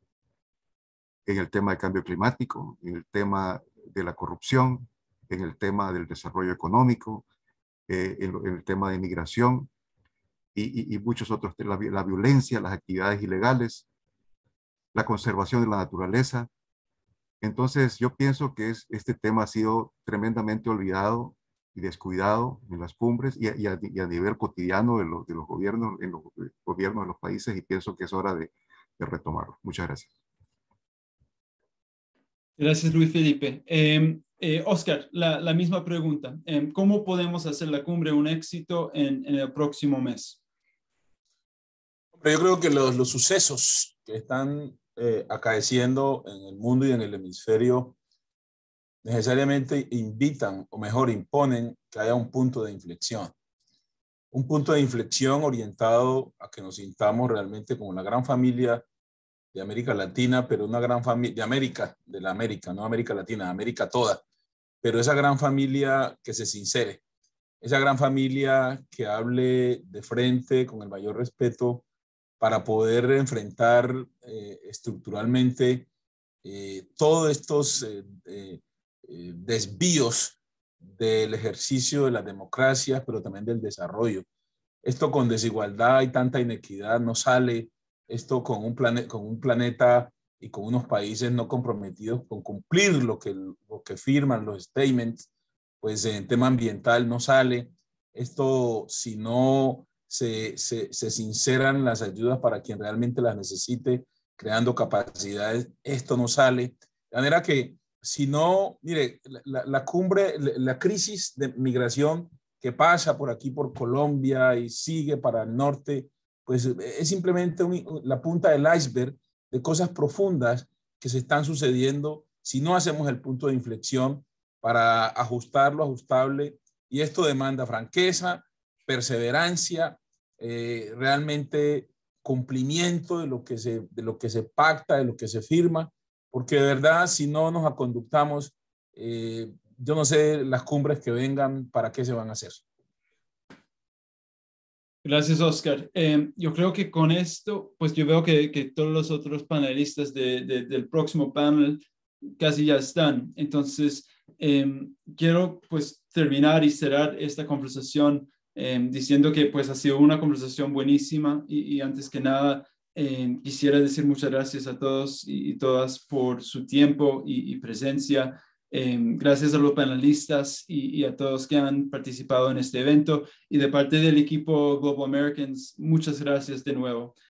en el tema de cambio climático, en el tema de la corrupción, en el tema del desarrollo económico, en el tema de migración y muchos otros, la violencia, las actividades ilegales, la conservación de la naturaleza Entonces, yo pienso que este tema ha sido tremendamente olvidado y descuidado en las cumbres y a nivel cotidiano de los gobiernos, en los gobiernos de los países, y pienso que es hora de retomarlo. Muchas gracias.
Gracias, Luis Felipe. Oscar, la misma pregunta. ¿Cómo podemos hacer la cumbre un éxito en el próximo mes?
Yo creo que los sucesos que están acaeciendo en el mundo y en el hemisferio necesariamente invitan, o mejor, imponen que haya un punto de inflexión. Un punto de inflexión orientado a que nos sintamos realmente como una gran familia de América Latina, pero una gran familia de América, de la América, no América Latina, América toda, pero esa gran familia que se sincere, esa gran familia que hable de frente con el mayor respeto para poder enfrentar estructuralmente todos estos desvíos del ejercicio de las democracias, pero también del desarrollo. Esto con desigualdad y tanta inequidad no sale. Esto con un planeta y con unos países no comprometidos con cumplir lo que firman los statements, pues en tema ambiental no sale. Esto, si no se sinceran las ayudas para quien realmente las necesite, creando capacidades, esto no sale. De manera que, si no, mire, la cumbre, la crisis de migración que pasa por aquí, por Colombia y sigue para el norte, pues es simplemente la punta del iceberg de cosas profundas que se están sucediendo si no hacemos el punto de inflexión para ajustar lo ajustable. Y esto demanda franqueza, perseverancia, realmente cumplimiento de lo que se pacta, de lo que se firma, porque de verdad, si no nos aconductamos, yo no sé las cumbres que vengan, ¿para qué se van a hacer?
Gracias, Oscar. Yo creo que con esto, pues yo veo que todos los otros panelistas del próximo panel casi ya están. Entonces, quiero pues terminar y cerrar esta conversación diciendo que pues ha sido una conversación buenísima y antes que nada quisiera decir muchas gracias a todos y todas por su tiempo y presencia. Gracias a los panelistas y a todos que han participado en este evento, y de parte del equipo Global Americans, muchas gracias de nuevo.